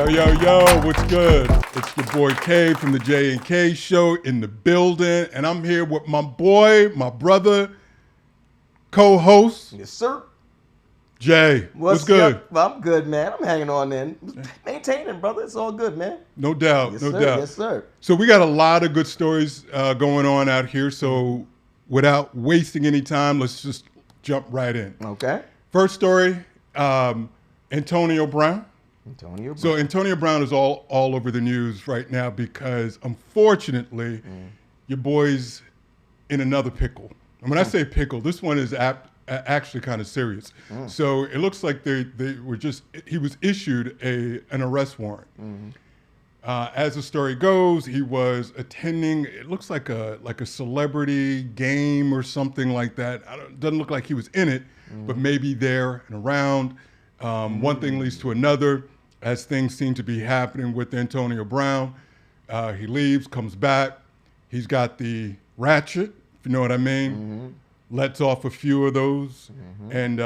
Yo, what's good? It's your boy K from the J&K Show in the building, and I'm here with my boy, my brother, co-host. Yes, sir. Jay, what's good? Well, I'm good, man. I'm hanging on in. Maintaining, brother. It's all good, man. No doubt, Yes, no sir. doubt. Yes, sir. So we got a lot of good stories going on out here, so without wasting any time, let's just jump right in. Okay. First story, Antonio Brown. So Antonio Brown is all over the news right now because, unfortunately, your boy's in another pickle. And when I say pickle, this one is actually kind of serious. So it looks like he was issued an arrest warrant. As the story goes, he was attending, it looks like a celebrity game or something like that. Doesn't look like he was in it, but maybe there and around. One thing leads to another. As things seem to be happening with Antonio Brown, he leaves, comes back. He's got the ratchet, if you know what I mean. Lets off a few of those. And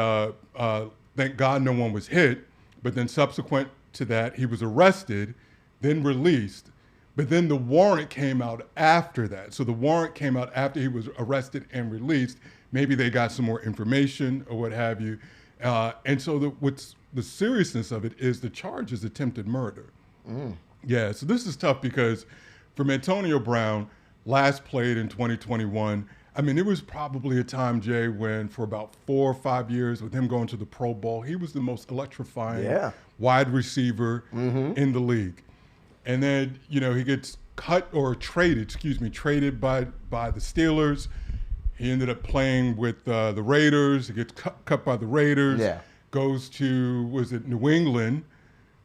thank God no one was hit. But then subsequent to that, he was arrested, then released. But then the warrant came out after that. So the warrant came out after he was arrested and released. Maybe they got some more information or what have you. And so what's the seriousness of it is the charge is attempted murder. Yeah, so this is tough because from Antonio Brown, last played in 2021. I mean, it was probably a time, Jay, when for about 4 or 5 years with him going to the Pro Bowl, he was the most electrifying wide receiver in the league. And then, you know, he gets traded by the Steelers. He ended up playing with the Raiders. He gets cut by the Raiders. Yeah. Goes to, New England,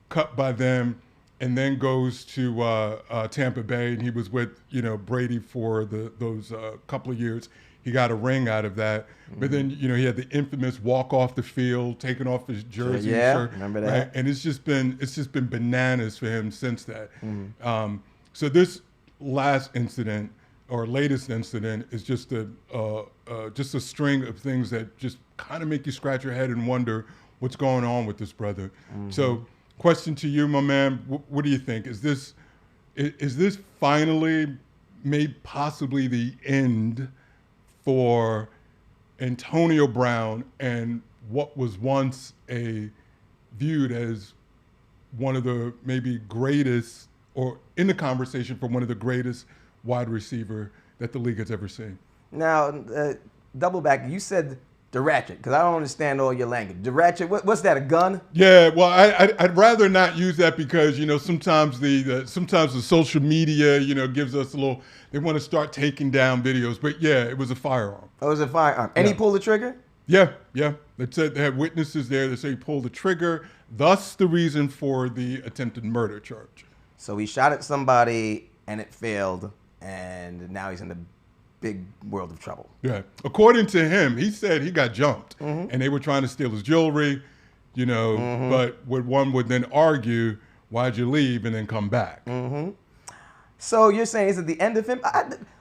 cut by them, and then goes to Tampa Bay. And he was with, Brady for those couple of years. He got a ring out of that. But then, he had the infamous walk off the field, taking off his jersey. Yeah, shirt, remember that. Right? And it's just been bananas for him since that. So this latest incident is just a string of things that just kind of make you scratch your head and wonder what's going on with this brother. So, question to you, my man: what do you think? Is this finally possibly the end for Antonio Brown and what was once viewed as one of the maybe greatest, or in the conversation for one of the greatest wide receiver that the league has ever seen? Now, double back. You said the ratchet, because I don't understand all your language. The ratchet, what's that, a gun? Yeah, well, I'd rather not use that because, sometimes the social media, gives us a little, they want to start taking down videos. But yeah, it was a firearm. Oh, it was a firearm. And he pulled the trigger? Yeah. They said they had witnesses there that say he pulled the trigger, thus the reason for the attempted murder charge. So he shot at somebody and it failed, and now he's in the big world of trouble. Yeah. According to him, he said he got jumped and they were trying to steal his jewelry, but what one would then argue, why'd you leave and then come back? So you're saying, is it the end of him?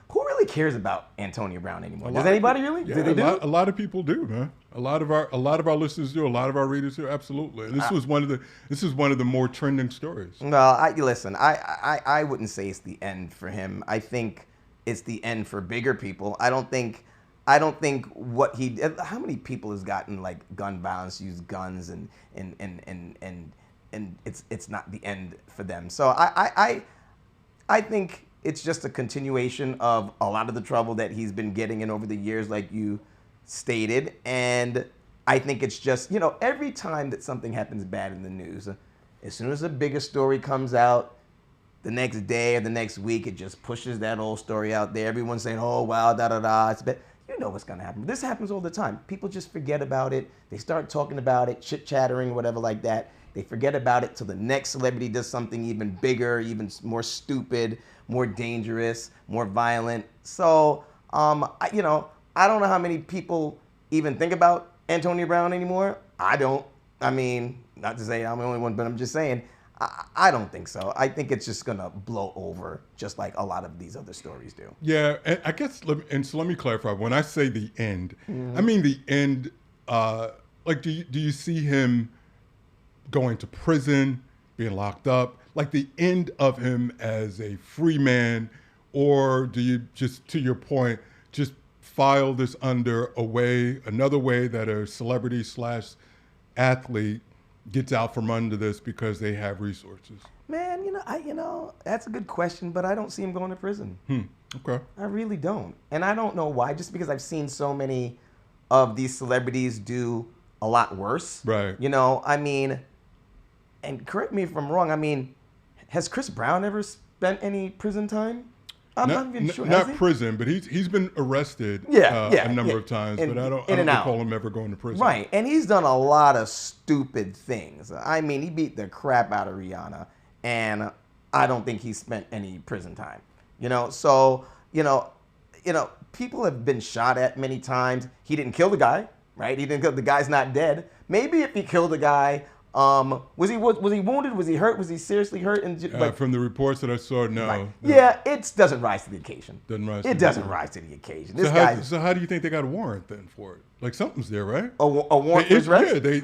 Who really cares about Antonio Brown anymore? Does anybody really? Yeah, a lot of people do, man. A lot of our listeners do. A lot of our readers do. Absolutely. And this was one of the more trending stories. Well, listen. I wouldn't say it's the end for him. I think it's the end for bigger people. I don't think what he. How many people has gotten like gun violence, use guns, and it's not the end for them. So I think it's just a continuation of a lot of the trouble that he's been getting in over the years, like you stated. And I think it's just, every time that something happens bad in the news, as soon as a bigger story comes out, the next day or the next week, it just pushes that old story out there. Everyone's saying, oh, wow, da-da-da. It's bad. You know what's going to happen. This happens all the time. People just forget about it. They start talking about it, chit-chattering, whatever like that. They forget about it till the next celebrity does something even bigger, even more stupid, more dangerous, more violent. So, I don't know how many people even think about Antonio Brown anymore. I don't. I mean, not to say I'm the only one, but I'm just saying, I don't think so. I think it's just going to blow over, just like a lot of these other stories do. Yeah, and I guess, so let me clarify. When I say the end, I mean the end, do you see him going to prison, being locked up, like the end of him as a free man, or do you just, to your point, just file this under another way that a celebrity / athlete gets out from under this because they have resources? Man, that's a good question, but I don't see him going to prison. Okay. I really don't. And I don't know why, just because I've seen so many of these celebrities do a lot worse. Right. And correct me if I'm wrong, has Chris Brown ever spent any prison time? I'm not even sure. Not prison, but he's been arrested a number of times, but I don't recall him ever going to prison. Right, and he's done a lot of stupid things. He beat the crap out of Rihanna, and I don't think he spent any prison time. So people have been shot at many times. He didn't kill the guy, right? He didn't kill the guy's not dead. Maybe if he killed the guy, was he wounded? Was he hurt? Was he seriously hurt? And from the reports that I saw, no. Right. No. Yeah, it doesn't rise to the occasion. It doesn't rise to the occasion. So how do you think they got a warrant then for it? Like something's there, right? A warrant for his arrest? Yeah, they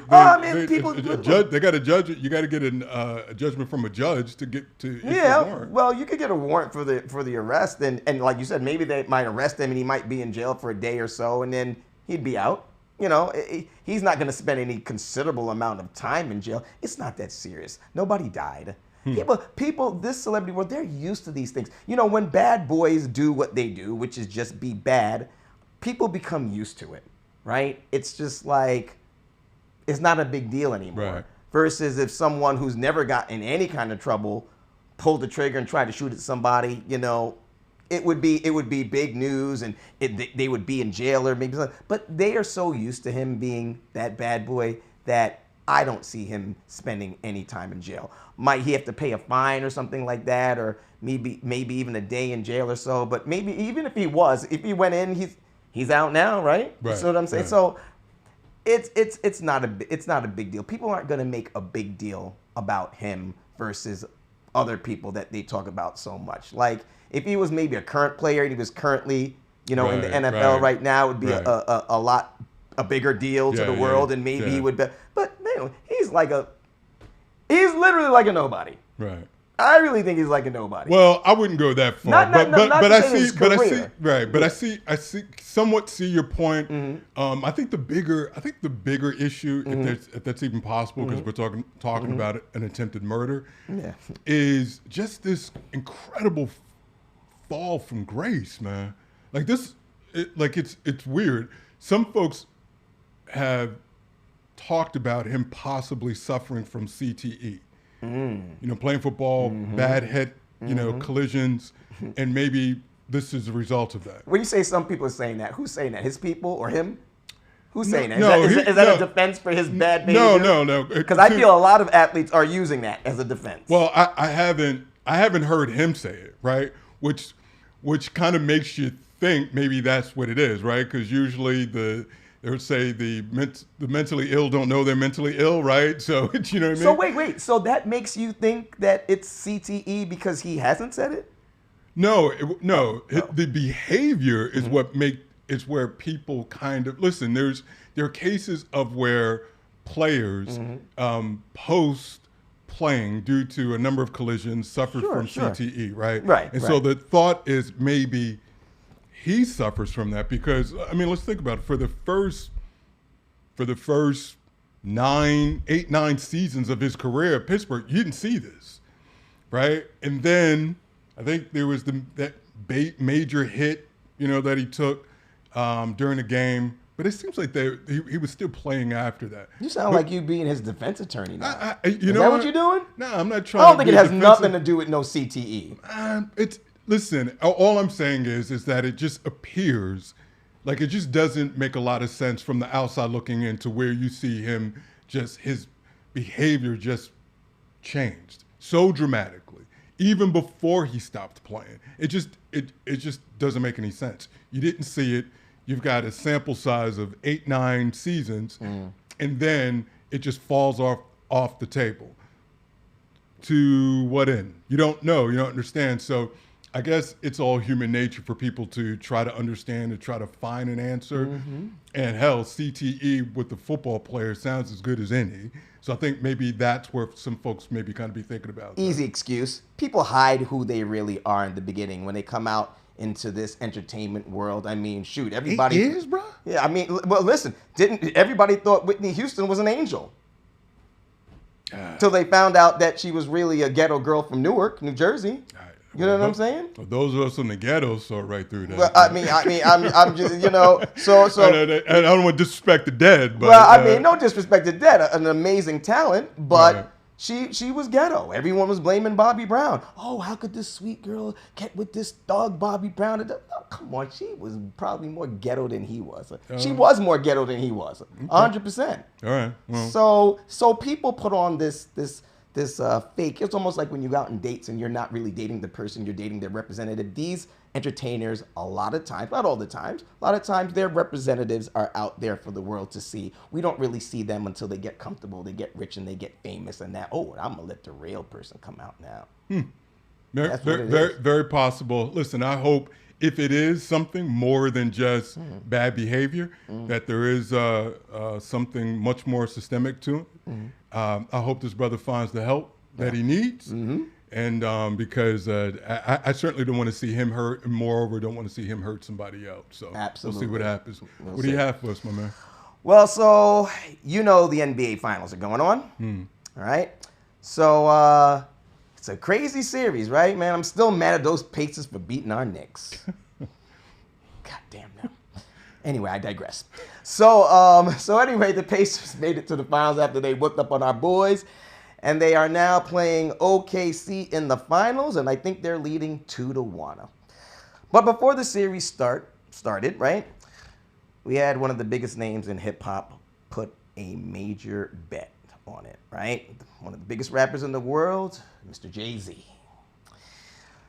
got a judge. You got to get a judgment from a judge to get to issue a warrant. Well, you could get a warrant for the arrest, and like you said, maybe they might arrest him and he might be in jail for a day or so, and then he'd be out. He's not going to spend any considerable amount of time in jail. It's not that serious. Nobody died. People, this celebrity world, they're used to these things. When bad boys do what they do, which is just be bad, people become used to it, right? It's just like, it's not a big deal anymore. Right. Versus if someone who's never got in any kind of trouble pulled the trigger and tried to shoot at somebody, it would be big news, and they would be in jail or maybe something. But they are so used to him being that bad boy that I don't see him spending any time in jail. Might he have to pay a fine or something like that, or maybe even a day in jail or so? But maybe even if he went in, he's out now, right? Right. You know what I'm saying? Right. So it's not a big deal. People aren't going to make a big deal about him versus other people that they talk about so much. Like, if he was maybe a current player and he was currently, in the NFL right now, it would be a bigger deal to the world, and maybe he would be. But he's literally like a nobody. Right. I really think he's like a nobody. But I wouldn't go that far. I somewhat see your point. Mm-hmm. I think the bigger issue, if that's even possible, because we're talking about an attempted murder, is just this incredible fall from grace, man. Like this, it's weird. Some folks have talked about him possibly suffering from CTE. Playing football, bad head, collisions, and maybe this is a result of that. When you say some people are saying that, who's saying that? His people or him? Who's saying that? Is that a defense for his bad behavior? No. Because I feel a lot of athletes are using that as a defense. Well, I haven't heard him say it, right? Which kind of makes you think maybe that's what it is, right? Because usually they would say the mentally ill don't know they're mentally ill, right? So, you know what I mean? So wait. So that makes you think that it's CTE because he hasn't said it? No. The behavior is is where people kind of listen. There are cases of where players post playing due to a number of collisions suffered from CTE, right? Right. And so the thought is maybe he suffers from that because, let's think about it. For the first 9 seasons of his career at Pittsburgh, you didn't see this, right? And then I think there was that major hit, that he took during the game. But it seems like he was still playing after that. You sound like you being his defense attorney now. Is that what you're doing? No, I'm not trying. I don't think it has nothing to do with no CTE. Listen. All I'm saying is that it just appears like it just doesn't make a lot of sense from the outside looking in to where you see him his behavior just changed so dramatically even before he stopped playing. It just doesn't make any sense. You didn't see it. You've got a sample size of 8-9 seasons, and then it just falls off the table. To what end? You don't know. You don't understand. So I guess it's all human nature for people to try to understand and try to find an answer. And hell, CTE with the football player sounds as good as any. So I think maybe that's where some folks maybe kind of be thinking about. Easy excuse. People hide who they really are in the beginning when they come out into this entertainment world. I mean, shoot, everybody. 8 years, bro? Yeah, I mean, well, listen, didn't everybody thought Whitney Houston was an angel? Till they found out that she was really a ghetto girl from Newark, New Jersey. You know what I'm saying? Well, those of us in the ghetto saw right through that. Well, I'm just, you know, so. And I don't want to disrespect the dead, but. Well, I mean, no disrespect to dead, an amazing talent, but she was ghetto. Everyone was blaming Bobby Brown. Oh, how could this sweet girl get with this dog Bobby Brown? Oh, come on, she was probably more ghetto than he was. She was more ghetto than he was, 100%. All right. Well. So people put on this fake. It's almost like when you go out on dates and you're not really dating the person, you're dating their representative. These entertainers, a lot of times, not all the times, a lot of times their representatives are out there for the world to see. We don't really see them until they get comfortable, they get rich, and they get famous, and I'm gonna let the real person come out now. Very possible. Listen, I hope if it is something more than just bad behavior, that there is something much more systemic to it. I hope this brother finds the help that he needs. And because I certainly don't want to see him hurt, and moreover, don't want to see him hurt somebody else. So absolutely. We'll see what happens. What do you have for us, my man? Well, so you know the NBA Finals are going on, all right? So it's a crazy series, right, man? I'm still mad at those Pacers for beating our Knicks. God damn them. Anyway, I digress. So anyway, the Pacers made it to the finals after they whooped up on our boys. And they are now playing OKC in the finals, and I think they're leading 2-1. But before the series started, right, we had one of the biggest names in hip-hop put a major bet on it, right? One of the biggest rappers in the world, Mr. JayZ.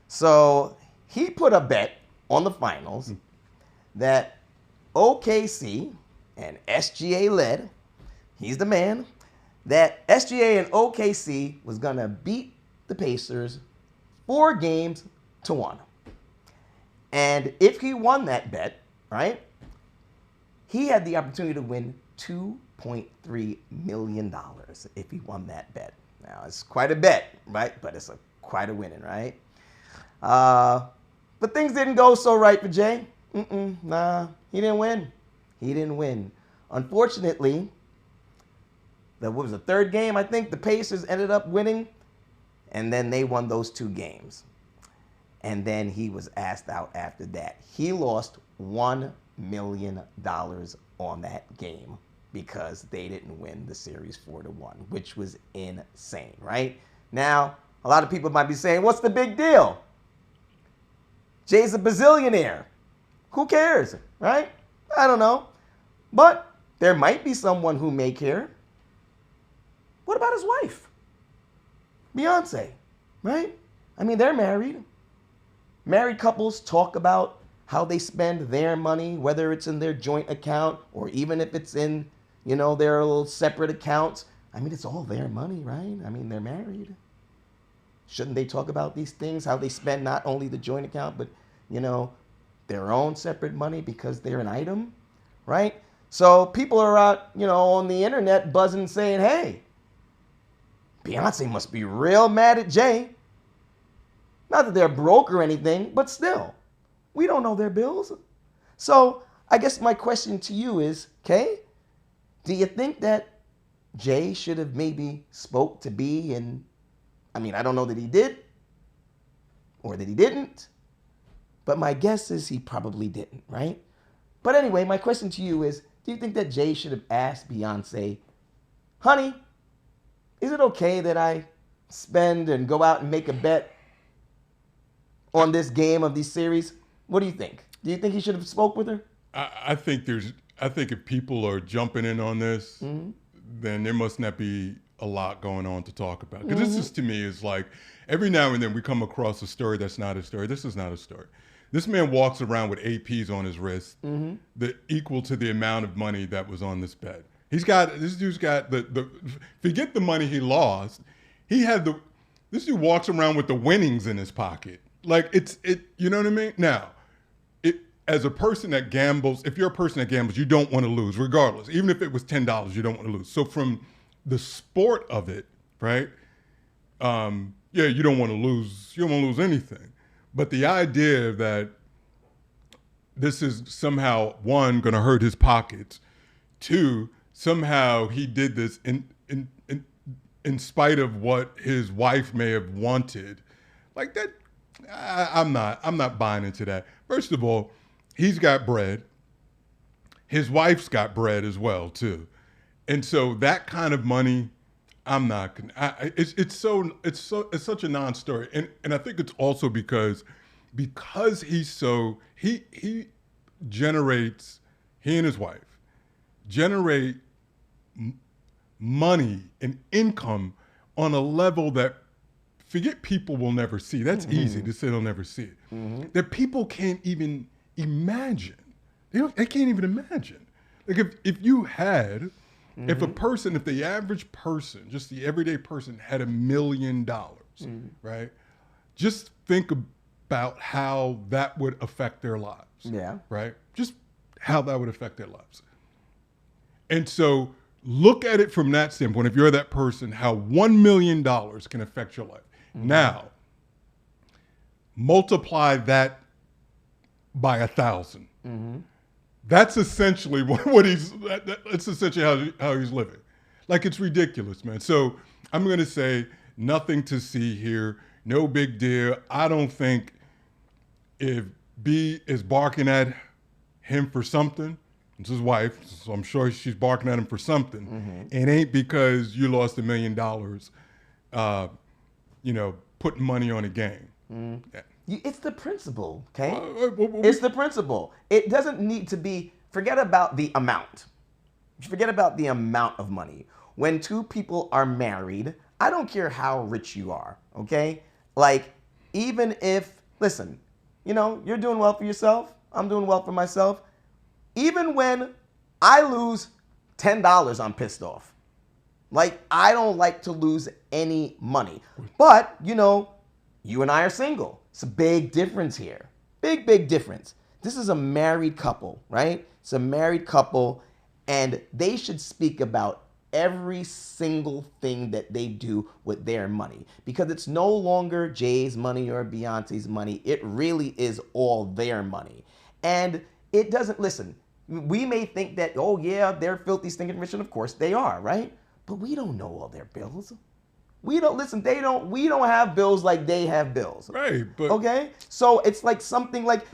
So he put a bet on the finals that OKC and SGA led, he's the man, that SGA and OKC was going to beat the Pacers 4-1. And if he won that bet, right, he had the opportunity to win $2.3 million if he won that bet. Now, it's quite a bet, right? But it's quite a winning, right? But things didn't go so right for Jay. Nah, he didn't win. He didn't win. Unfortunately, what was the third game? I think the Pacers ended up winning, and then they won those 2 games. And then he was asked out after that. He lost $1 million on that game because they didn't win the series 4-1, which was insane, right? Now, a lot of people might be saying, what's the big deal? Jay's a billionaire. Who cares, right? I don't know. But there might be someone who may care. What about his wife? Beyonce, right? I mean, they're married. Married couples talk about how they spend their money, whether it's in their joint account or even if it's in, their little separate accounts. I mean, it's all their money, right? I mean, they're married. Shouldn't they talk about these things, how they spend not only the joint account, but, their own separate money because they're an item, right? So people are out, on the internet buzzing saying, hey, Beyonce must be real mad at Jay. Not that they're broke or anything, but still, we don't know their bills. So I guess my question to you is, okay, do you think that Jay should have maybe spoke to B? And I mean, I don't know that he did or that he didn't, but my guess is he probably didn't, right? But anyway, my question to you is, do you think that Jay should have asked Beyonce, honey, is it okay that I spend and go out and make a bet on this game of these series? What do you think? Do you think he should have spoke with her? I think if people are jumping in on this, then there must not be a lot going on to talk about. Because this is, to me, is like every now and then we come across a story that's not a story. This is not a story. This man walks around with APs on his wrist that equal to the amount of money that was on this bet. This dude's got forget the money he lost. This dude walks around with the winnings in his pocket. Like you know what I mean? Now, as a person that gambles, if you're a person that gambles, you don't want to lose, regardless. Even if it was $10, you don't want to lose. So from the sport of it, right? Yeah, you don't want to lose. You don't want to lose anything. But the idea that this is somehow, one, going to hurt his pockets. Two, somehow he did this in spite of what his wife may have wanted. Like that, I'm not buying into that. First of all, he's got bread. His wife's got bread as well too, and so that kind of money, I'm not. It's such a non-story, and I think it's also because he generates, he and his wife generate money and income on a level that, forget people will never see. That's easy to say they'll never see it. That people can't even imagine. They can't even imagine. Like if you had, if the average person, just the everyday person had $1 million, right? Just think about how that would affect their lives. Yeah. Right? Just how that would affect their lives. And so look at it from that standpoint. If you're that person, how $1 million can affect your life. Now, multiply that by 1,000. That's essentially that's essentially how he's living. Like, it's ridiculous, man. So I'm going to say nothing to see here. No big deal. I don't think if B is barking at him for something, it's his wife, so I'm sure she's barking at him for something. It ain't because you lost $1 million, putting money on a game. Yeah. It's the principle, okay? It's the principle. It doesn't need to be, forget about the amount. Forget about the amount of money. When two people are married, I don't care how rich you are, okay? Like, even if, listen, you're doing well for yourself, I'm doing well for myself. Even when I lose $10, I'm pissed off. Like, I don't like to lose any money. But, you and I are single. It's a big difference here. Big, big difference. This is a married couple, right? It's a married couple, and they should speak about every single thing that they do with their money, because it's no longer Jay's money or Beyonce's money. It really is all their money. And it doesn't, listen, we may think that, oh yeah, they're filthy, stinking rich, and of course they are, right? But we don't know all their bills. We don't have bills like they have bills. Right, but okay? So it's like something like,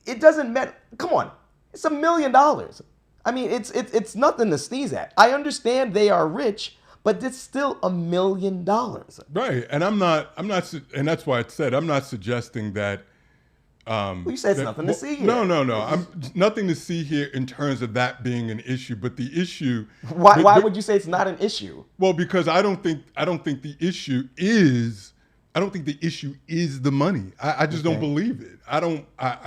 it doesn't matter. Come on. It's $1 million. I mean, it's nothing to sneeze at. I understand they are rich, but it's still $1 million. Right. And I'm not, and that's why I said, I'm not suggesting that. Well, you said it's nothing to see here. No. I'm nothing to see here in terms of that being an issue. But the issue. Why would you say it's not an issue? Well, because I don't think the issue is the money. I just don't believe it. I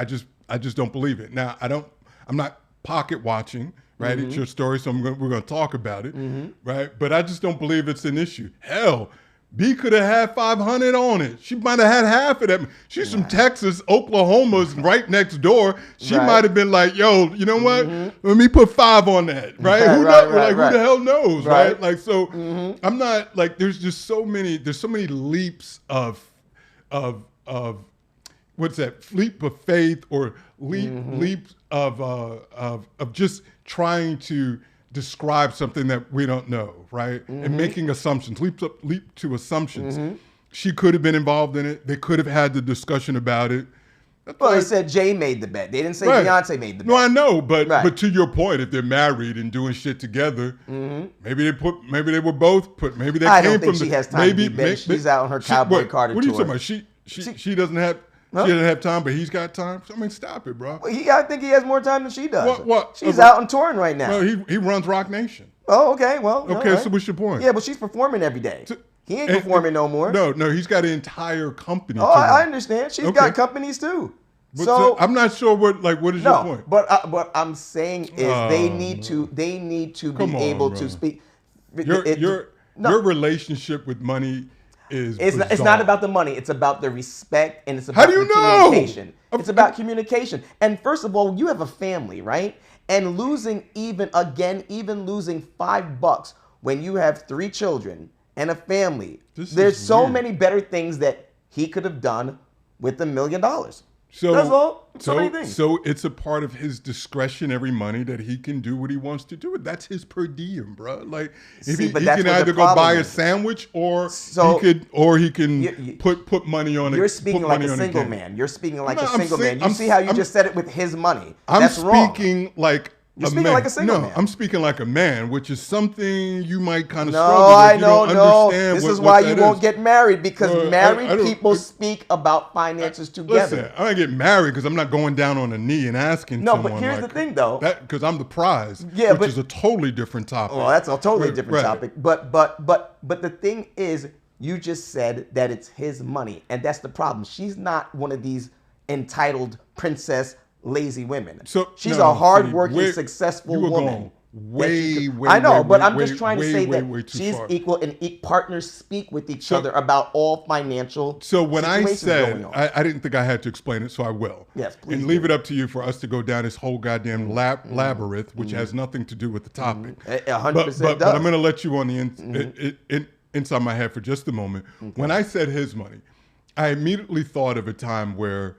just don't believe it. Now, I'm not pocket watching, right? It's your story, so we're going to talk about it, right? But I just don't believe it's an issue. Hell, B could have had 500 on it. She might have had half of that. She's from Texas. Oklahoma's right next door. She might have been like, yo, you know what? Let me put 5 on that, right? Who the hell knows, right? Like, so I'm not, like, there's so many leaps of what's that? Leap of faith, or leaps of just trying to describe something that we don't know, right? And making assumptions, leap to assumptions. She could have been involved in it. They could have had the discussion about it. Well, they said Jay made the bet. They didn't say Beyonce made the bet. No, I know, but to your point, if they're married and doing shit together, maybe they were both put. Maybe they I came don't think from she has time to be betting. She's out on her Cowboy Carter tour. What are you talking about? She doesn't have. She doesn't have time, but he's got time. I mean, stop it, bro. Well, I think he has more time than she does. What? She's out on touring right now. Well, he runs Rock Nation. Oh, okay. Well, okay. Right. So what's your point? Yeah, but she's performing every day. He ain't performing no more. No. He's got an entire company. Oh, I understand. She's got companies too. So I'm not sure what is your point? But what I'm saying is they need to be able to speak. Your relationship with money It's not about the money. It's about the respect, and it's about How do you know? communication. It's about communication. And first of all, you have a family, right? And losing even losing $5 when you have 3 children and a family. There's so many better things that he could have done with $1 million. So that's all. So many things. So it's a part of his discretionary money that he can do what he wants to do with. That's his per diem, bro. Like if he can either go buy a sandwich or he can put money on it. You're speaking like a single man. You're speaking like a single man. You see how you just said it with his money. That's wrong. You're speaking like a single man. I'm speaking like a man, which is something you might kind of struggle with. No. This is why you won't get married, because married people speak about finances together. Listen, I don't get married because I'm not going down on a knee and asking someone. No, but here's the thing, though. Because I'm the prize, which is a totally different topic. Well, that's a totally different topic. But the thing is, you just said that it's his money, and that's the problem. She's not one of these entitled princess lazy women. She's a hardworking, successful woman. I know, but I'm just trying to say that she's equal, and partners speak with each other about all financial. So when I said, I didn't think I had to explain it, so I will. Yes, please. And leave it up to you for us to go down this whole goddamn labyrinth, which has nothing to do with the topic. 100% but I'm going to let you on the inside my head for just a moment. Okay. When I said his money, I immediately thought of a time where,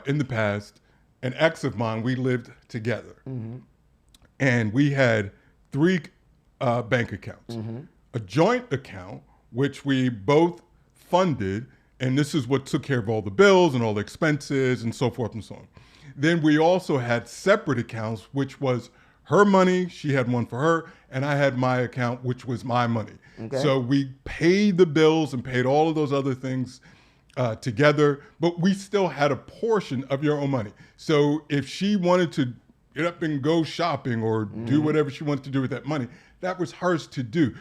in the past, an ex of mine, we lived together. And we had 3 bank accounts. A joint account, which we both funded, and this is what took care of all the bills and all the expenses and so forth and so on. Then we also had separate accounts, which was her money, she had one for her, and I had my account, which was my money. Okay. So we paid the bills and paid all of those other things together, but we still had a portion of your own money. So if she wanted to get up and go shopping or do whatever she wanted to do with that money, that was hers to do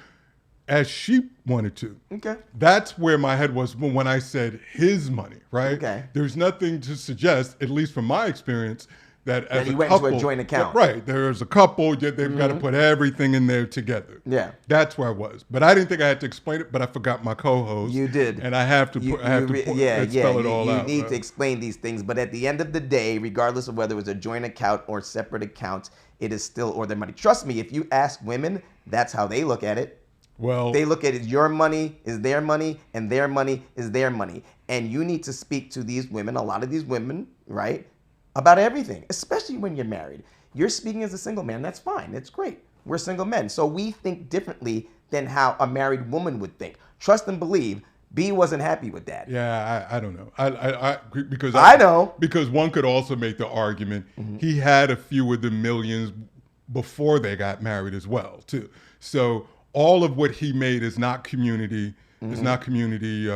as she wanted to. Okay. That's where my head was when I said his money, right? Okay. There's nothing to suggest, at least from my experience, that as you went into a joint account. Right. There's a couple, they've got to put everything in there together. Yeah. That's where I was. But I didn't think I had to explain it, but I forgot my co-host. You did. And I have to spell it all out. You need to explain these things. But at the end of the day, regardless of whether it was a joint account or separate accounts, it is still or their money. Trust me, if you ask women, that's how they look at it. Well, they look at it, your money is their money, and their money is their money. And you need to speak to these women, a lot of these women, right, about everything, especially when you're married. You're speaking as a single man. That's fine. It's great. We're single men. So we think differently than how a married woman would think. Trust and believe, B wasn't happy with that. Yeah, I don't know. Because I know. Because one could also make the argument he had a few of the millions before they got married as well, too. So all of what he made is not community,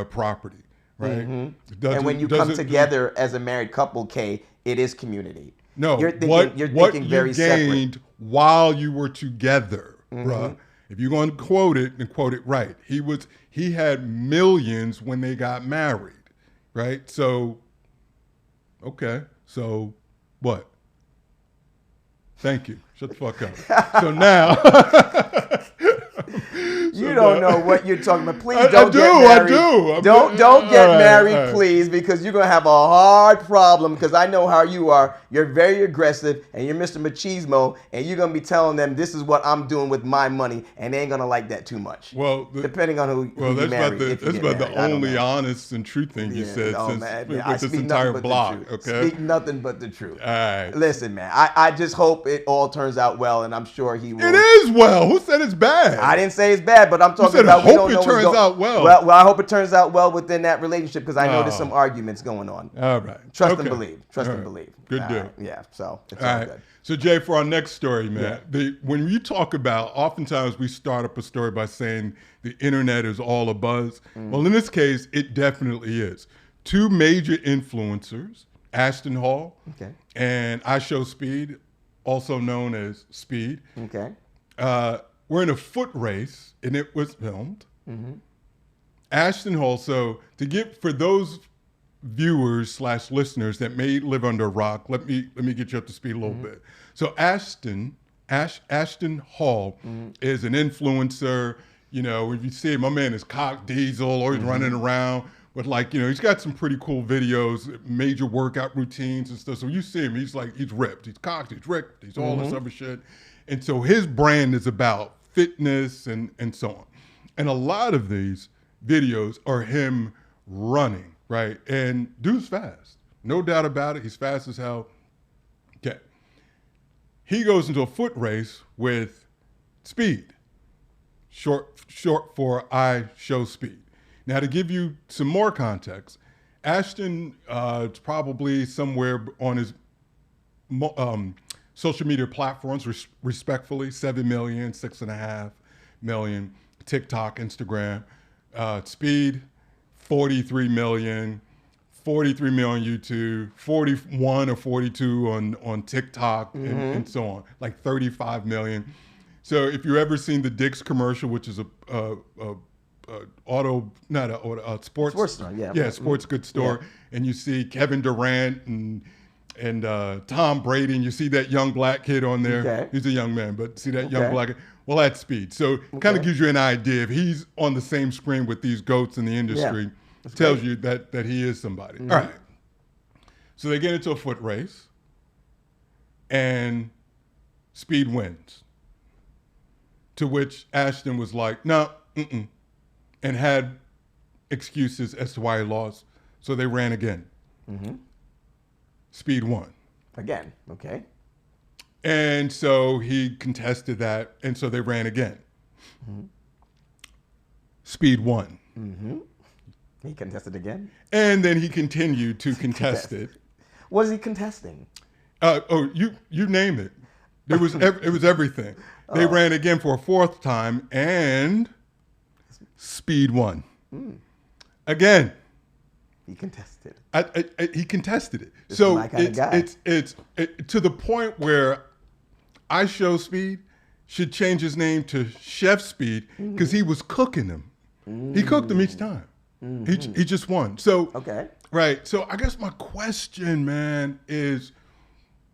property, right? And when you come together as a married couple, Kay, it is community. No, you're thinking very gained separate. While you were together, bruh. If you're going to quote it, then quote it right. He had millions when they got married, right? So, okay, so what? Thank you. Shut the fuck up. So now. You don't know what you're talking about. Please don't get married. I do. Don't get married, please, because you're going to have a hard problem, because I know how you are. You're very aggressive, and you're Mr. Machismo, and you're going to be telling them this is what I'm doing with my money, and they ain't going to like that too much. Well, depending on who you marry. That's about the only honest and true thing you said with this entire block. Okay? Speak nothing but the truth. All right. Listen, man, I just hope it all turns out well, and I'm sure he will. It is well. Who said it's bad? I didn't say it's bad, but I'm talking about we don't know. Hope it turns out well. Well, I hope it turns out well within that relationship, because I know there's some arguments going on. All right. Trust and believe. Trust and believe. Good deal. Yeah. So it's all good. So Jay, for our next story, man, when you talk about, oftentimes we start up a story by saying the internet is all a buzz. Well, in this case, it definitely is. 2 major influencers, Ashton Hall and I Show Speed, also known as Speed. Okay. We're in a foot race, and it was filmed. Ashton Hall. So for those viewers / listeners that may live under a rock, let me get you up to speed a little bit. So Ashton Hall is an influencer. You know, if you see him, my man is cock diesel, always running around with like, you know, he's got some pretty cool videos, major workout routines and stuff. So you see him, he's ripped, he's cocked, he's ripped, he's all this other shit. And so his brand is about fitness and so on. And a lot of these videos are him running, right? And dude's fast, no doubt about it. He's fast as hell. Okay. He goes into a foot race with Speed, short for I show speed. Now, to give you some more context, Ashton is probably somewhere on his social media platforms, respectfully, 7 million, 6.5 million, TikTok, Instagram. Speed, 43 million, 43 million YouTube, 41 or 42 on TikTok and so on, like 35 million. So if you ever seen the Dick's commercial, which is a sports store, sports goods store, and you see Kevin Durant and Tom Brady, and you see that young black kid on there. Okay. He's a young man, but see that young black kid? Well, that's Speed. So it kind of gives you an idea. If he's on the same screen with these goats in the industry, tells you that he is somebody. All right. So they get into a foot race, and Speed wins. To which Ashton was like, no, and had excuses as to why he lost. So they ran again. Speed won. Again, okay. And so he contested that, and so they ran again. Speed won. He contested again? And then he continued to contest it. What is he contesting? You name it. It was everything. They ran again for a fourth time, and Speed won. Again. He contested. He contested it. This so is my kind of guy. It's to the point where I Show Speed should change his name to Chef Speed because he was cooking them. He cooked them each time. He just won. So right. So I guess my question, man, is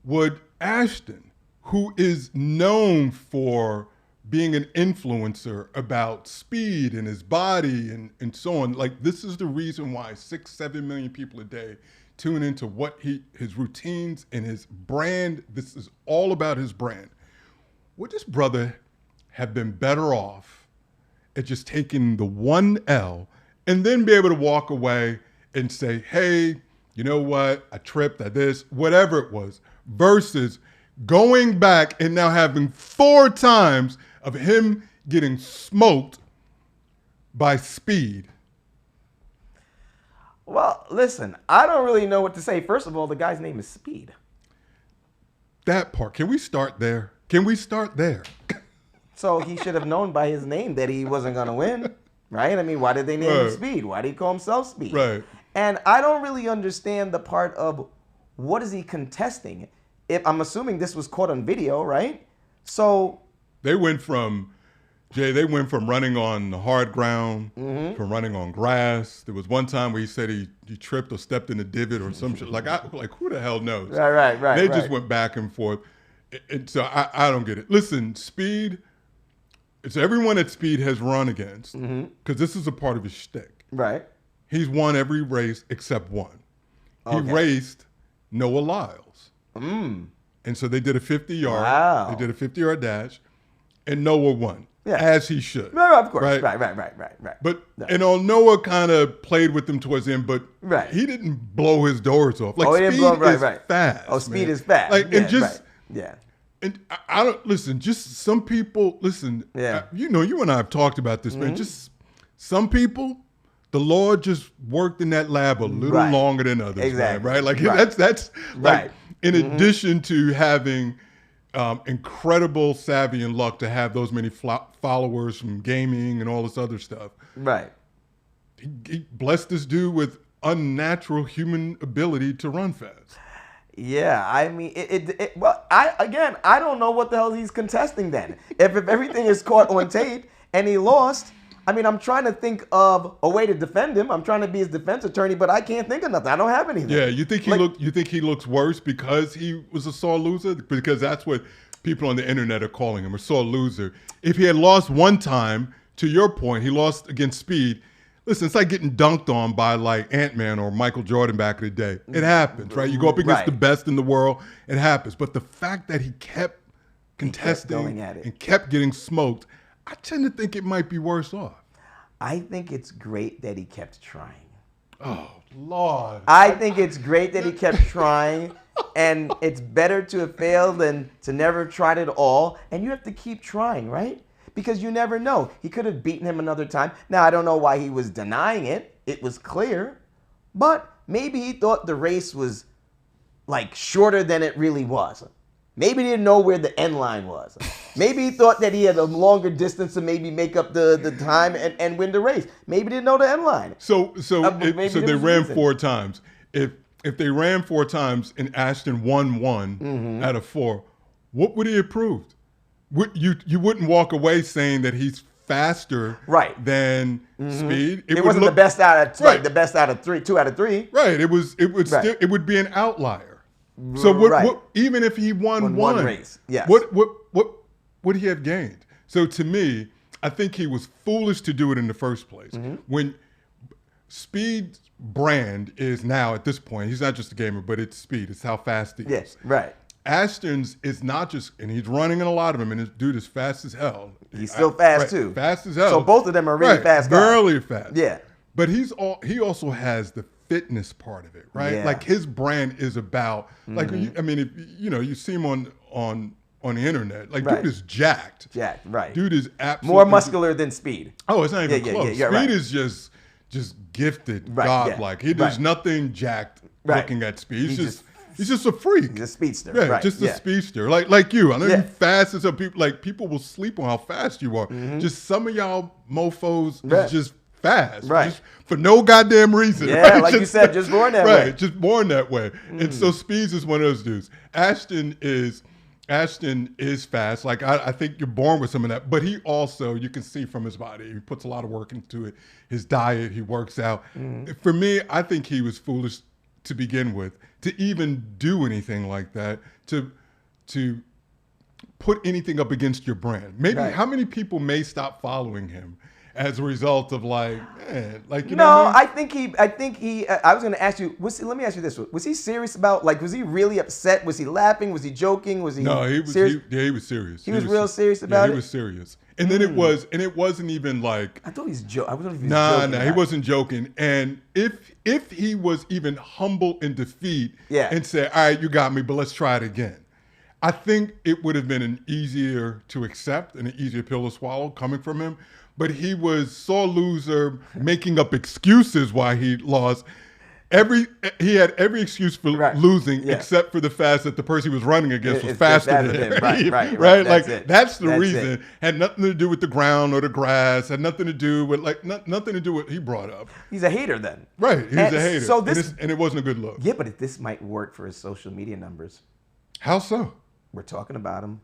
would Ashton, who is known for being an influencer about speed and his body and so on, like this is the reason why 6-7 million people a day tune into what his routines and his brand. This is all about his brand. Would this brother have been better off at just taking the one L and then be able to walk away and say, hey, you know what? I tripped at this, whatever it was, versus going back and now having 4 times of him getting smoked by Speed? Well, listen, I don't really know what to say. First of all, the guy's name is Speed. That part. Can we start there? Can we start there? So he should have known by his name that he wasn't going to win, right? I mean, why did they name him Speed? Why did he call himself Speed? Right. And I don't really understand the part of what is he contesting. If I'm assuming this was caught on video, right? So they went from running on the hard ground, from running on grass. There was one time where he said he tripped or stepped in a divot or some shit. Like who the hell knows? Right. They just went back and forth. And so I don't get it. Listen, Speed, it's everyone that Speed has run against, because this is a part of his shtick. Right. He's won every race except one. He raced Noah Lyles. And so they did a 50-yard. Wow. They did a 50-yard dash, and Noah won, as he should. No, of course. Right. But and Noah kind of played with them towards the end, but he didn't blow his doors off. Like Speed is fast. Oh, Speed is fast. Like and just And I don't listen. Just some people listen. You know, you and I have talked about this, man. Just some people. The Lord just worked in that lab a little longer than others, man, right? Like that's like in addition to having incredible savvy and luck to have those many followers from gaming and all this other stuff. Right. He blessed this dude with unnatural human ability to run fast. Yeah, I mean, I don't know what the hell he's contesting then. If everything is caught on tape and he lost. I mean, I'm trying to think of a way to defend him. I'm trying to be his defense attorney, but I can't think of nothing. I don't have anything. Yeah, you think he looks worse because he was a sore loser? Because that's what people on the internet are calling him, a sore loser. If he had lost one time to your point, he lost against Speed. Listen, it's like getting dunked on by like Ant-Man or Michael Jordan back in the day. It happens, right? You go up against the best in the world, it happens. But the fact that he kept contesting going at it and kept getting smoked, I tend to think it might be worse off. I think it's great that he kept trying. Oh, Lord. I think it's great that he kept trying, and it's better to have failed than to never have tried at all. And you have to keep trying, right? Because you never know. He could have beaten him another time. Now, I don't know why he was denying it. It was clear. But maybe he thought the race was like shorter than it really was. Maybe he didn't know where the end line was. Maybe he thought that he had a longer distance to maybe make up the time and win the race. Maybe he didn't know the end line. So they ran 4 times. If they ran 4 times and Ashton won 1 out of 4, what would he have proved? You wouldn't walk away saying that he's faster than Speed. It wasn't the best out of the best out of 3, 2 out of 3. Right. It would be an outlier. So what, even if he won one race, yes. What would he have gained? So to me, I think he was foolish to do it in the first place. When Speed's brand is now at this point, he's not just a gamer, but it's speed. It's how fast he is. Yes, right. Ashton's is not just, and he's running in a lot of them, and this dude is fast as hell. He's still fast too. Fast as hell. So both of them are really fast guys. Really fast. Yeah. But he also has the fitness part of it, right? Yeah. Like his brand is about, like, I mean, if, you see him on the internet, like dude is jacked. Jacked, right. Dude is absolutely. More muscular than Speed. Oh, it's not even close. Yeah, Speed is just gifted, godlike. There's nothing jacked looking at Speed. He's just a freak. He's a speedster. Yeah, just a speedster. Like you. I know you're fast as some people. Like people will sleep on how fast you are. Just some of y'all mofos is just fast. Right. Just for no goddamn reason. Yeah, right? like you said, just born that way. Right, just born that way. And so Speeds is one of those dudes. Ashton is fast. Like I think you're born with some of that. But he also, you can see from his body, he puts a lot of work into it. His diet, he works out. For me, I think he was foolish to begin with, to even do anything like that, to put anything up against your brand. Maybe how many people may stop following him as a result of like, man, like you know what I mean? I think he. I was going to ask you. Let me ask you this: was he serious about? Like, was he really upset? Was he laughing? Was he joking? Was he? No, he was. Serious? He was serious. He was real serious about it. He was serious. And then it wasn't even like. I thought he's joking. I wasn't. Nah, he wasn't joking. And if he was even humble in defeat, and said, "All right, you got me, but let's try it again," I think it would have been an easier to accept and an easier pill to swallow coming from him. But he was sore loser, making up excuses why he lost. He had every excuse for losing, except for the fact that the person he was running against was faster than him. Right. Like that's the reason. Had nothing to do with the ground or the grass. Had nothing to do with nothing to do with what he brought up. He's a hater then. Right. He's a hater. So and it wasn't a good look. Yeah, but this might work for his social media numbers. How so? We're talking about him.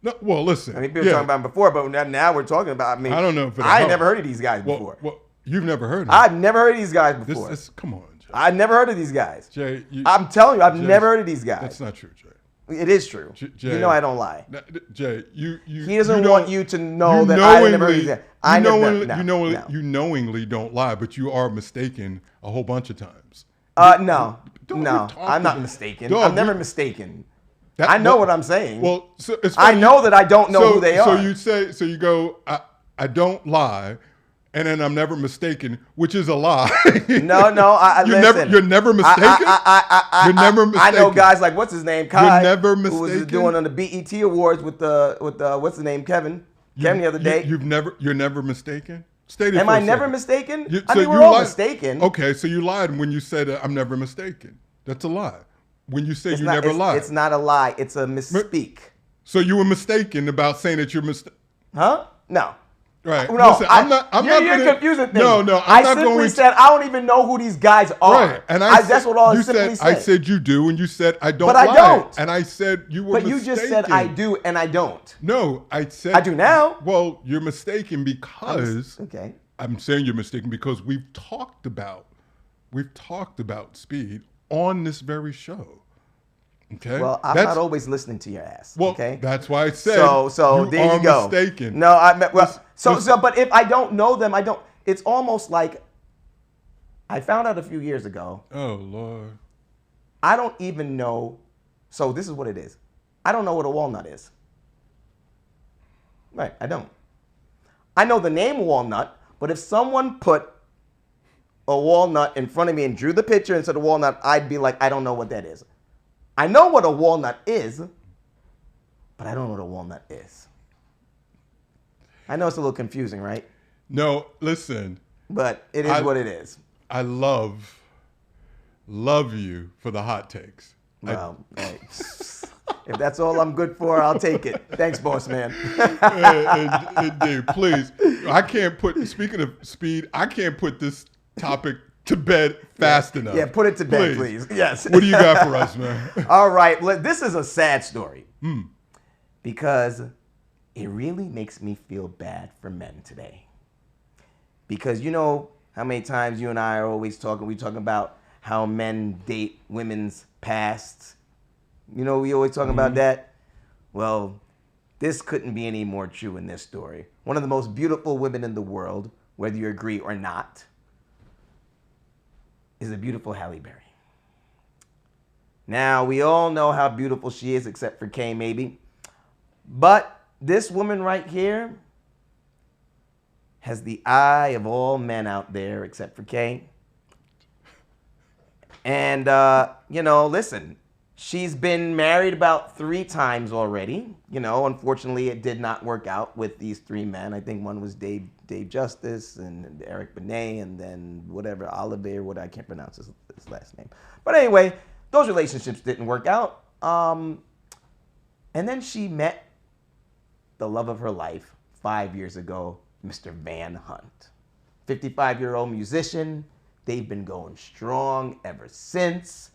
No, well, listen. I mean, people were talking about him before, but now we're talking about. I mean, I don't know if I ain't never heard of these guys before. Well, you've never heard of them. I've never heard of these guys before. Come on, Jay. I've never heard of these guys. Jay, I'm telling you, I've never heard of these guys. That's not true, Jay. It is true. Jay, you know I don't lie. Jay, he doesn't want you to know that I never heard of these guys. You knowingly don't lie, but you are mistaken a whole bunch of times. No, I'm not mistaken. I'm never mistaken. I know what I'm saying. Well, I know that I don't know who they are. So you go, I don't lie, and then I'm never mistaken, which is a lie. No. You're never mistaken. You're never mistaken. I know guys like what's his name, Kai, you're never mistaken. Who was doing on the BET Awards with what's his name, Kevin the other day. You're never mistaken. Am I never mistaken? We're all mistaken. Okay, so you lied when you said I'm never mistaken. That's a lie. When you say never lied. It's not a lie. It's a misspeak. So you were mistaken about saying that you're mistaken. Huh? No. Right. No, listen, I'm not you're confusing things. No. I simply said I don't even know who these guys are. Right. And that's what I simply said. I said you do, and you said I don't. But I don't. And I said you were mistaken. But you just said I do, and I don't. No, I said I do now. Well, you're mistaken because okay. I'm saying you're mistaken because we've talked about speed on this very show. Okay. Well, I'm not always listening to your ass. Well, okay. that's why I said so there you go. Mistaken. No, But if I don't know them, it's almost like I found out a few years ago. Oh, Lord. I don't even know. So this is what it is. I don't know what a walnut is. Right, I don't. I know the name walnut, but if someone put a walnut in front of me and drew the picture and said a walnut, I'd be like, I don't know what that is. I know what a walnut is, but I don't know what a walnut is. I know it's a little confusing, right? No, listen. But it is what it is. I love you for the hot takes. Well, hey, if that's all I'm good for, I'll take it. Thanks, boss man. Indeed, please. Speaking of speed, I can't put this topic to bed fast enough. Yeah, put it to bed, please. Yes. What do you got for us, man? All right. This is a sad story because it really makes me feel bad for men today. Because you know how many times you and I are always talking, we talk about how men date women's pasts. You know, we always talking about that. Well, this couldn't be any more true in this story. One of the most beautiful women in the world, whether you agree or not, is the beautiful Halle Berry. Now, we all know how beautiful she is, except for Kay, maybe. But this woman right here has the eye of all men out there, except for Kay. And, listen, she's been married about 3 times already. You know, unfortunately, it did not work out with these 3 men. I think one was Dave Justice and Eric Benet and then whatever, Oliver, what I can't pronounce his last name. But anyway, those relationships didn't work out. And then she met the love of her life 5 years ago, Mr. Van Hunt. 55-year-old musician. They've been going strong ever since.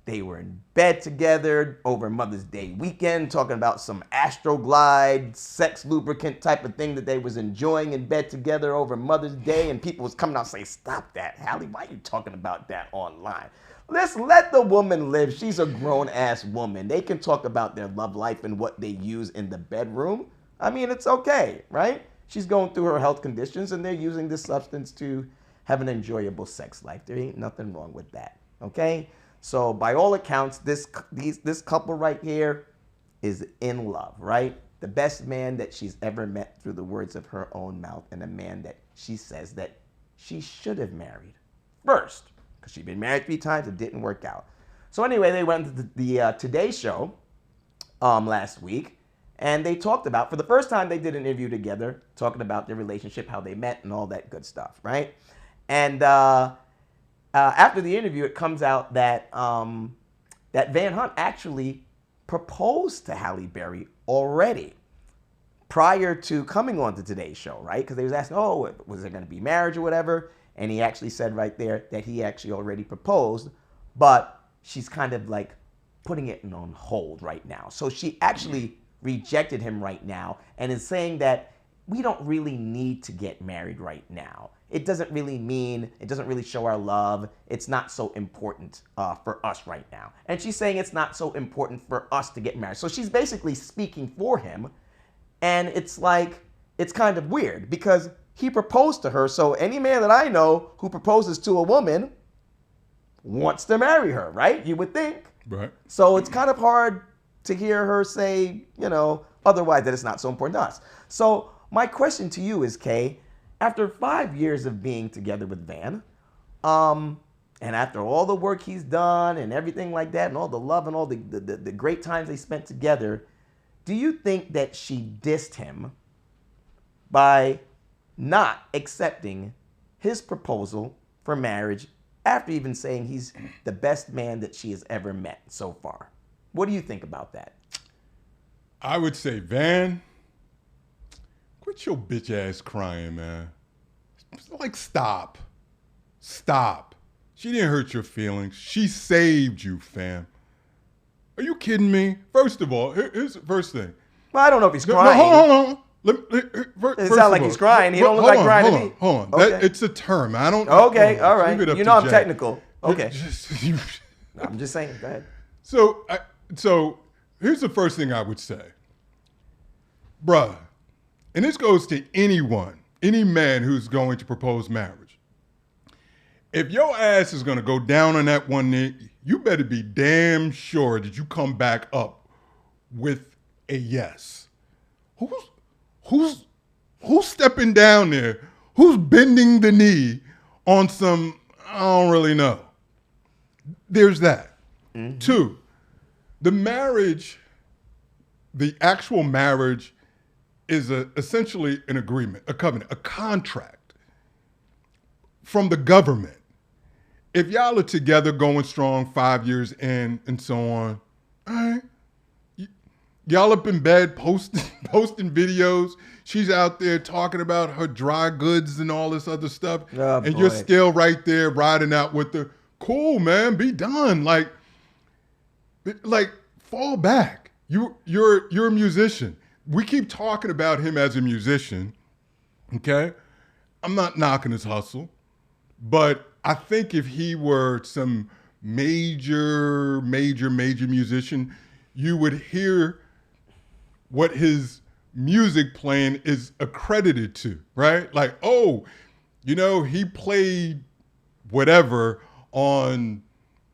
They were in bed together over Mother's Day weekend, talking about some Astroglide, sex lubricant type of thing that they was enjoying in bed together over Mother's Day. And people was coming out saying, stop that, Halle, why are you talking about that online? Let's let the woman live. She's a grown-ass woman. They can talk about their love life and what they use in the bedroom. I mean, it's okay, right? She's going through her health conditions, and they're using this substance to have an enjoyable sex life. There ain't nothing wrong with that, okay? So by all accounts, this couple right here is in love, right? The best man that she's ever met through the words of her own mouth, and a man that she says that she should have married first, because she'd been married 3 times, it didn't work out. So anyway, they went to the Today Show last week, and they talked about, for the first time they did an interview together, talking about their relationship, how they met, and all that good stuff, right? And after the interview, it comes out that that Van Hunt actually proposed to Halle Berry already prior to coming on to Today's Show, right? Because they was asking, oh, was there going to be marriage or whatever? And he actually said right there that he actually already proposed, but she's kind of like putting it on hold right now. So she actually rejected him right now and is saying that we don't really need to get married right now. It doesn't really show our love. It's not so important for us right now. And she's saying it's not so important for us to get married. So she's basically speaking for him. And it's like, it's kind of weird because he proposed to her. So any man that I know who proposes to a woman wants to marry her, right? You would think. Right. So it's kind of hard to hear her say, otherwise that it's not so important to us. So my question to you is, Kay, after 5 years of being together with Van, and after all the work he's done and everything like that, and all the love and all the great times they spent together, do you think that she dissed him by not accepting his proposal for marriage after even saying he's the best man that she has ever met so far? What do you think about that? I would say, Van, quit your bitch ass crying, man. Like, stop. Stop. She didn't hurt your feelings. She saved you, fam. Are you kidding me? First of all, here's the first thing. Well, I don't know if he's crying. No, hold on. It sounds like he's crying. He don't look like crying to me. Hold on. Okay. It's a term. I don't. Okay, all right. You know I'm technical. Okay. No, I'm just saying. Go ahead. So here's the first thing I would say. Bruh, and this goes to anyone, any man who's going to propose marriage. If your ass is going to go down on that one knee, you better be damn sure that you come back up with a yes. Who's stepping down there? Who's bending the knee on some, I don't really know. There's that. Mm-hmm. 2, the marriage, the actual marriage is essentially an agreement, a covenant, a contract from the government. If y'all are together going strong 5 years in and so on, all right, y'all up in bed posting videos. She's out there talking about her dry goods and all this other stuff. Oh, and boy. You're still right there riding out with her. Cool, man, be done. Like fall back. You're a musician. We keep talking about him as a musician, okay? I'm not knocking his hustle, but I think if he were some major musician, you would hear what his music playing is accredited to, right? Like, oh, he played whatever on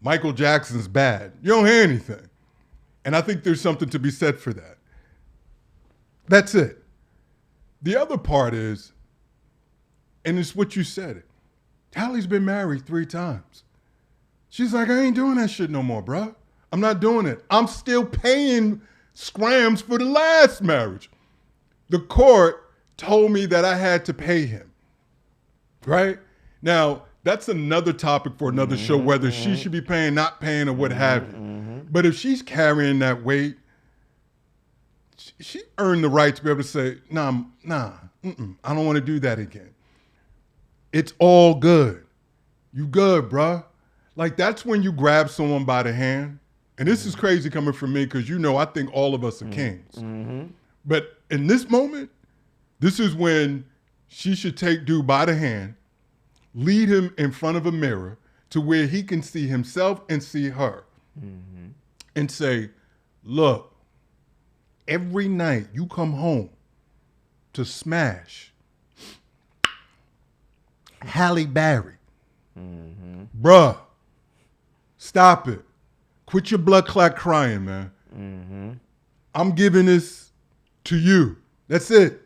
Michael Jackson's Bad. You don't hear anything. And I think there's something to be said for that. That's it. The other part is, and it's what you said, Hallie's been married 3 times. She's like, I ain't doing that shit no more, bro. I'm not doing it. I'm still paying scrams for the last marriage. The court told me that I had to pay him, right? Now, that's another topic for another show, whether she should be paying, not paying, or what have you. But if she's carrying that weight, she earned the right to be able to say, nah, I don't want to do that again. It's all good. You good, bruh. Like, that's when you grab someone by the hand. And this is crazy coming from me because I think all of us are kings. Mm-hmm. But in this moment, this is when she should take dude by the hand, lead him in front of a mirror to where he can see himself and see her. Mm-hmm. And say, look, every night you come home to smash Halle Berry. Mm-hmm. Bruh, stop it. Quit your blood clot crying, man. Mm-hmm. I'm giving this to you. That's it.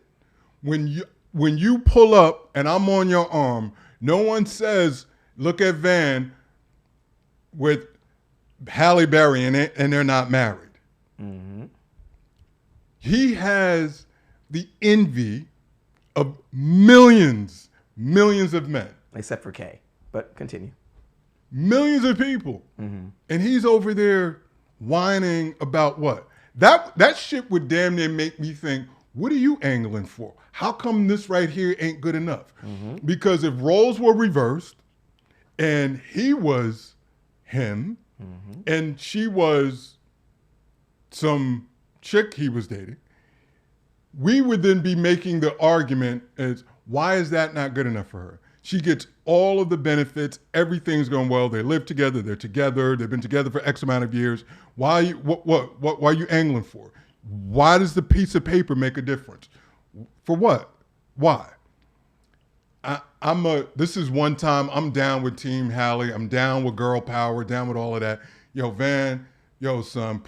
When you pull up and I'm on your arm, no one says, look at Van with Halle Berry in it and they're not married. Mm-hmm. He has the envy of millions of men. Except for Kay, but continue. Millions of people. Mm-hmm. And he's over there whining about what? That shit would damn near make me think, what are you angling for? How come this right here ain't good enough? Mm-hmm. Because if roles were reversed and he was him and she was some chick he was dating, we would then be making the argument as, why is that not good enough for her? She gets all of the benefits. Everything's going well. They live together. They're together. They've been together for X amount of years. Why are you angling for? Why does the piece of paper make a difference? For what? Why? This is one time I'm down with Team Halle. I'm down with girl power, down with all of that. Yo, Van, yo, son,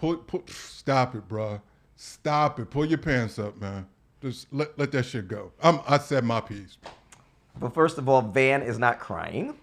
stop it, bro. Stop it. Pull your pants up, man. Just let that shit go. I said my piece. But first of all, Van is not crying.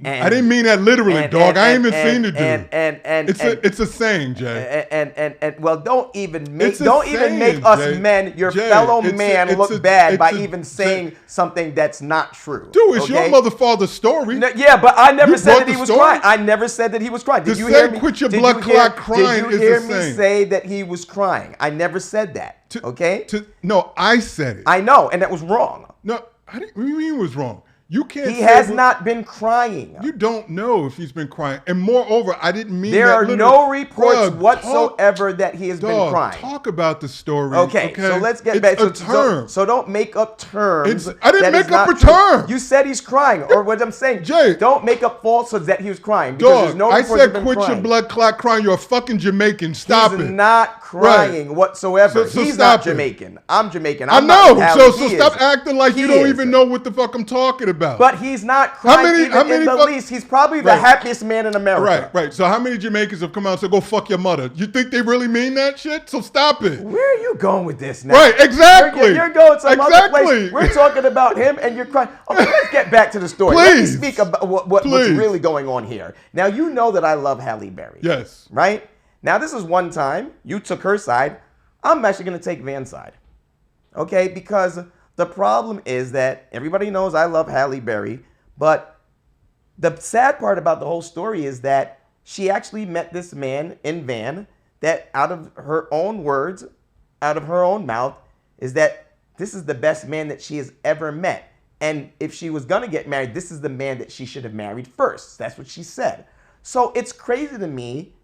I didn't mean that literally, dog. I ain't even seen the dude. It's a saying, Jay. And well, don't even make us Jay. Men, your Jay, fellow man, look bad by even saying something that's not true. Dude, it's your mother father's story. No, yeah, but I never said that he was crying. I never said that he was crying. Did you hear me? Quit your blood clot crying. Did you hear me say that he was crying? I never said that. Okay? No, I said it. I know, and that was wrong. No, what do you mean it was wrong? You can't. He has not been crying. You don't know if he's been crying. And moreover, I didn't mean there that. There are no reports whatsoever that he has been crying. Talk about the story. Okay, so let's get back to a term. So don't make up terms. I didn't make up a term. You said he's crying, or what I'm saying. Jay, don't make up falsehoods that he was crying. Because there's no I said quit crying. your blood clot crying. You're a fucking Jamaican. Stop it. He's not crying whatsoever. So he's not Jamaican. I'm Jamaican. I know. So stop acting like you don't even know what the fuck I'm talking about. But he's not crying in the least. He's probably the happiest man in America. Right. So how many Jamaicans have come out and said, go fuck your mother? You think they really mean that shit? So stop it. Where are you going with this now? Right, exactly. You're going some other place. We're talking about him and you're crying. Okay, let's get back to the story. Please. Let me speak about what's really going on here. Now, you know that I love Halle Berry. Yes. Right? Now, this is one time you took her side. I'm actually going to take Van's side. Okay? Because the problem is that everybody knows I love Halle Berry, but the sad part about the whole story is that she actually met this man in Van that out of her own words, out of her own mouth, is that this is the best man that she has ever met. And if she was going to get married, this is the man that she should have married first. That's what she said. So it's crazy to me.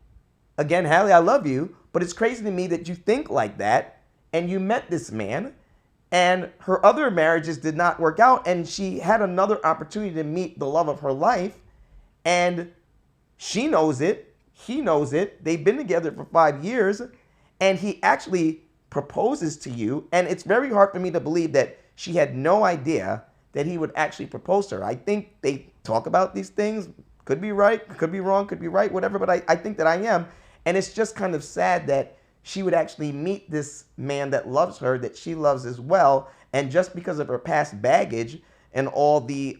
Again, Halle, I love you, but it's crazy to me that you think like that and you met this man and her other marriages did not work out and she had another opportunity to meet the love of her life and she knows it. He knows it. They've been together for 5 years and he actually proposes to you. And it's very hard for me to believe that she had no idea that he would actually propose to her. I think they talk about these things. Could be right, could be wrong, could be right, whatever. But I think that I am. And it's just kind of sad that she would actually meet this man that loves her, that she loves as well. And just because of her past baggage and all the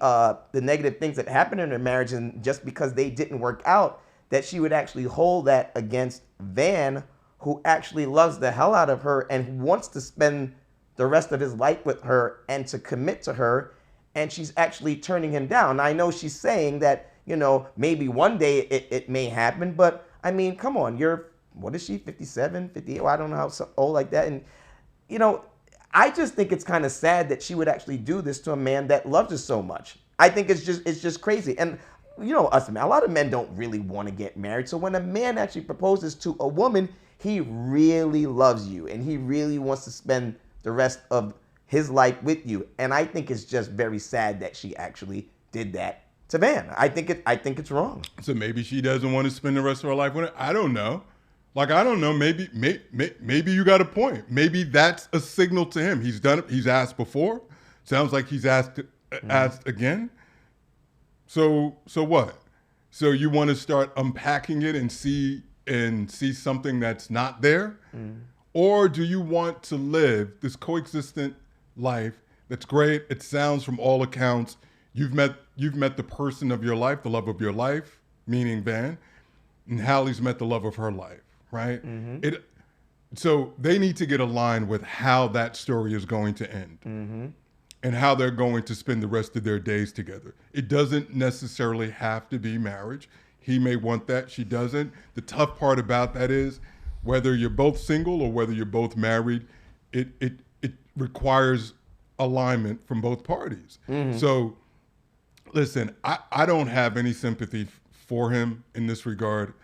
negative things that happened in her marriage, and just because they didn't work out, that she would actually hold that against Van, who actually loves the hell out of her and wants to spend the rest of his life with her and to commit to her. And she's actually turning him down. I know she's saying that, you know, maybe one day it may happen, but I mean, come on, what is she, 57, 58? Well, I don't know how old like that. And, you know, I just think it's kind of sad that she would actually do this to a man that loves her so much. I think it's just crazy. And, you know, a lot of men don't really want to get married. So when a man actually proposes to a woman, he really loves you and he really wants to spend the rest of his life with you. And I think it's just very sad that she actually did that to Van. I think it's wrong. So maybe she doesn't want to spend the rest of her life with it. I don't know. Like, I don't know. Maybe you got a point. Maybe that's a signal to him. He's done it. He's asked before. Sounds like he's asked again. So what? So you want to start unpacking it and see something that's not there? Or do you want to live this coexistent life that's great? It sounds from all accounts you've met the person of your life, the love of your life, meaning Van, and Halle's met the love of her life, right? Mm-hmm. So they need to get aligned with how that story is going to end and how they're going to spend the rest of their days together. It doesn't necessarily have to be marriage. He may want that, she doesn't. The tough part about that is whether you're both single or whether you're both married, it requires alignment from both parties. Mm-hmm. So listen, I don't have any sympathy for him in this regard.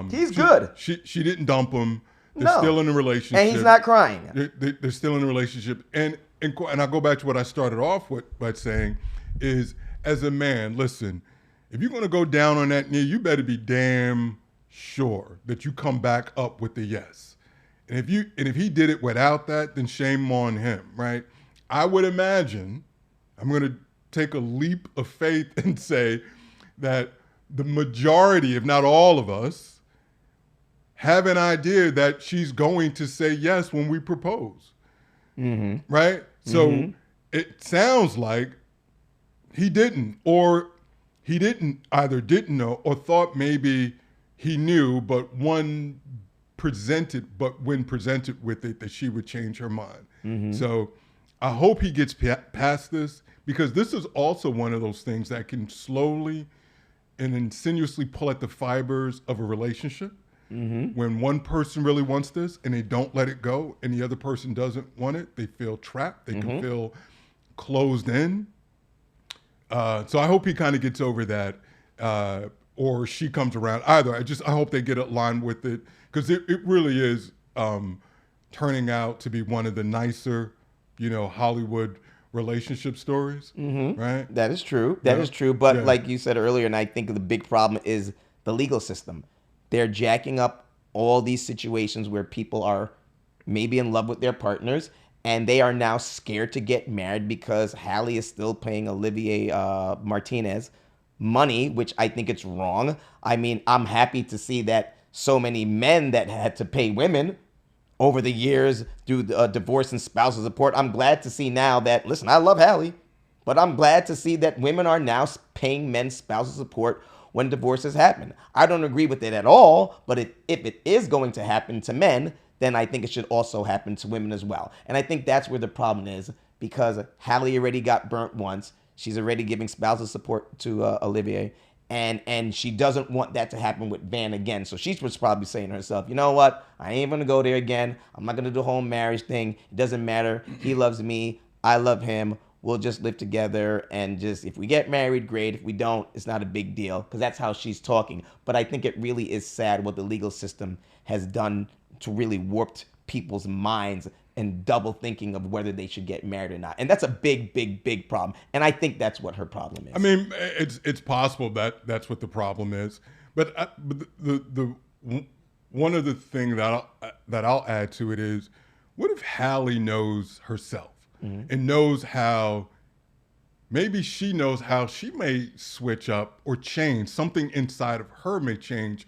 He's good. She didn't dump him. They're still in a relationship. And he's not crying. They're still in a relationship. And I'll go back to what I started off with by saying is, as a man, listen, if you're going to go down on that knee, you better be damn sure that you come back up with the yes. And if he did it without that, then shame on him, right? I would imagine, I'm going to take a leap of faith and say that the majority, if not all of us, have an idea that she's going to say yes when we propose, right? So it sounds like he didn't, or he either didn't know or thought maybe he knew, but when presented with it, that she would change her mind. So I hope he gets past this, because this is also one of those things that can slowly and insinuously pull at the fibers of a relationship. When one person really wants this and they don't let it go and the other person doesn't want it, they feel trapped. They can feel closed in. So I hope he kind of gets over that, or she comes around. Either I hope they get aligned with it, because it really is turning out to be one of the nicer, Hollywood relationship stories, right? That is true. That is true. But like you said earlier, and I think the big problem is the legal system. They're jacking up all these situations where people are maybe in love with their partners, and they are now scared to get married because Hallie is still paying Olivier Martinez money, which I think it's wrong. I mean, I'm happy to see that so many men that had to pay women over the years through divorce and spousal support. I'm glad to see now that, listen, I love Hallie, but I'm glad to see that women are now paying men spousal support when divorces happen. I don't agree with it at all, but if it is going to happen to men, then I think it should also happen to women as well. And I think that's where the problem is, because Hallie already got burnt once. She's already giving spousal support to Olivier. And she doesn't want that to happen with Van again. So she was probably saying to herself, you know what? I ain't going to go there again. I'm not going to do the whole marriage thing. It doesn't matter. He loves me. I love him. We'll just live together, and just, if we get married, great. If we don't, it's not a big deal, because that's how she's talking. But I think it really is sad what the legal system has done to really warped people's minds and double thinking of whether they should get married or not. And that's a big, big, big problem. And I think that's what her problem is. I mean, it's possible that that's what the problem is. But the one of the things that I'll add to it is, what if Hallie knows herself and knows how, maybe she knows how she may switch up or change, something inside of her may change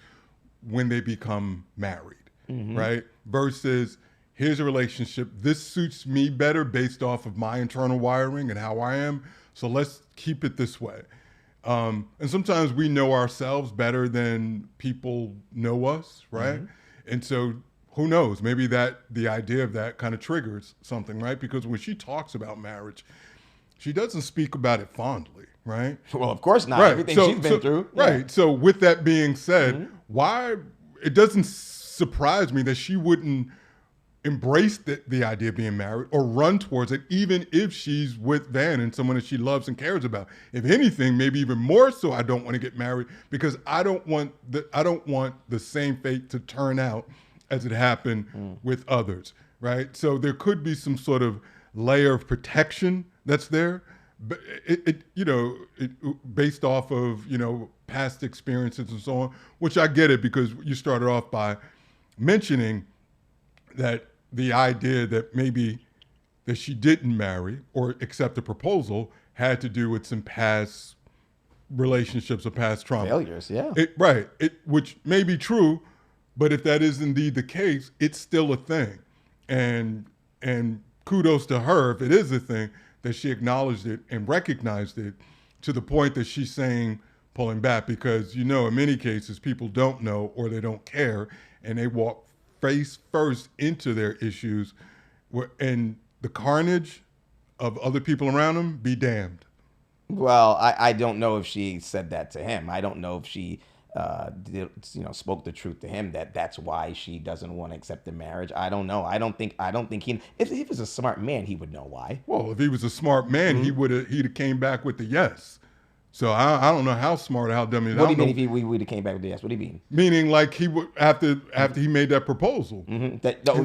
when they become married, right? Versus, here's a relationship. This suits me better based off of my internal wiring and how I am. So let's keep it this way. And sometimes we know ourselves better than people know us, right? And so who knows? Maybe the idea of that kind of triggers something, right? Because when she talks about marriage, she doesn't speak about it fondly, right? Well, of course not. Right. Everything she's been through. Right. Yeah. So with that being said, why, it doesn't surprise me that she wouldn't embrace the idea of being married or run towards it, even if she's with Van and someone that she loves and cares about. If anything, maybe even more so, I don't want to get married because I don't want the same fate to turn out as it happened with others, right? So there could be some sort of layer of protection that's there, but it based off of past experiences and so on, which I get it, because you started off by mentioning that the idea that maybe that she didn't marry or accept a proposal had to do with some past relationships or past trauma. Failures, yeah. Which may be true, but if that is indeed the case, it's still a thing. And kudos to her if it is a thing, that she acknowledged it and recognized it, to the point that she's saying pulling back, because in many cases people don't know or they don't care, and they walk face first into their issues, and the carnage of other people around them be damned. Well, I don't know if she said that to him. I don't know if she spoke the truth to him, that's why she doesn't want to accept the marriage. I don't know. I don't think if he was a smart man, he would know why. Well, if he was a smart man, he'd have came back with the yes. So I don't know how smart or how dumb he is. What do you mean if he would have came back with the yes? What do you mean? Meaning like he would, after he made that proposal. You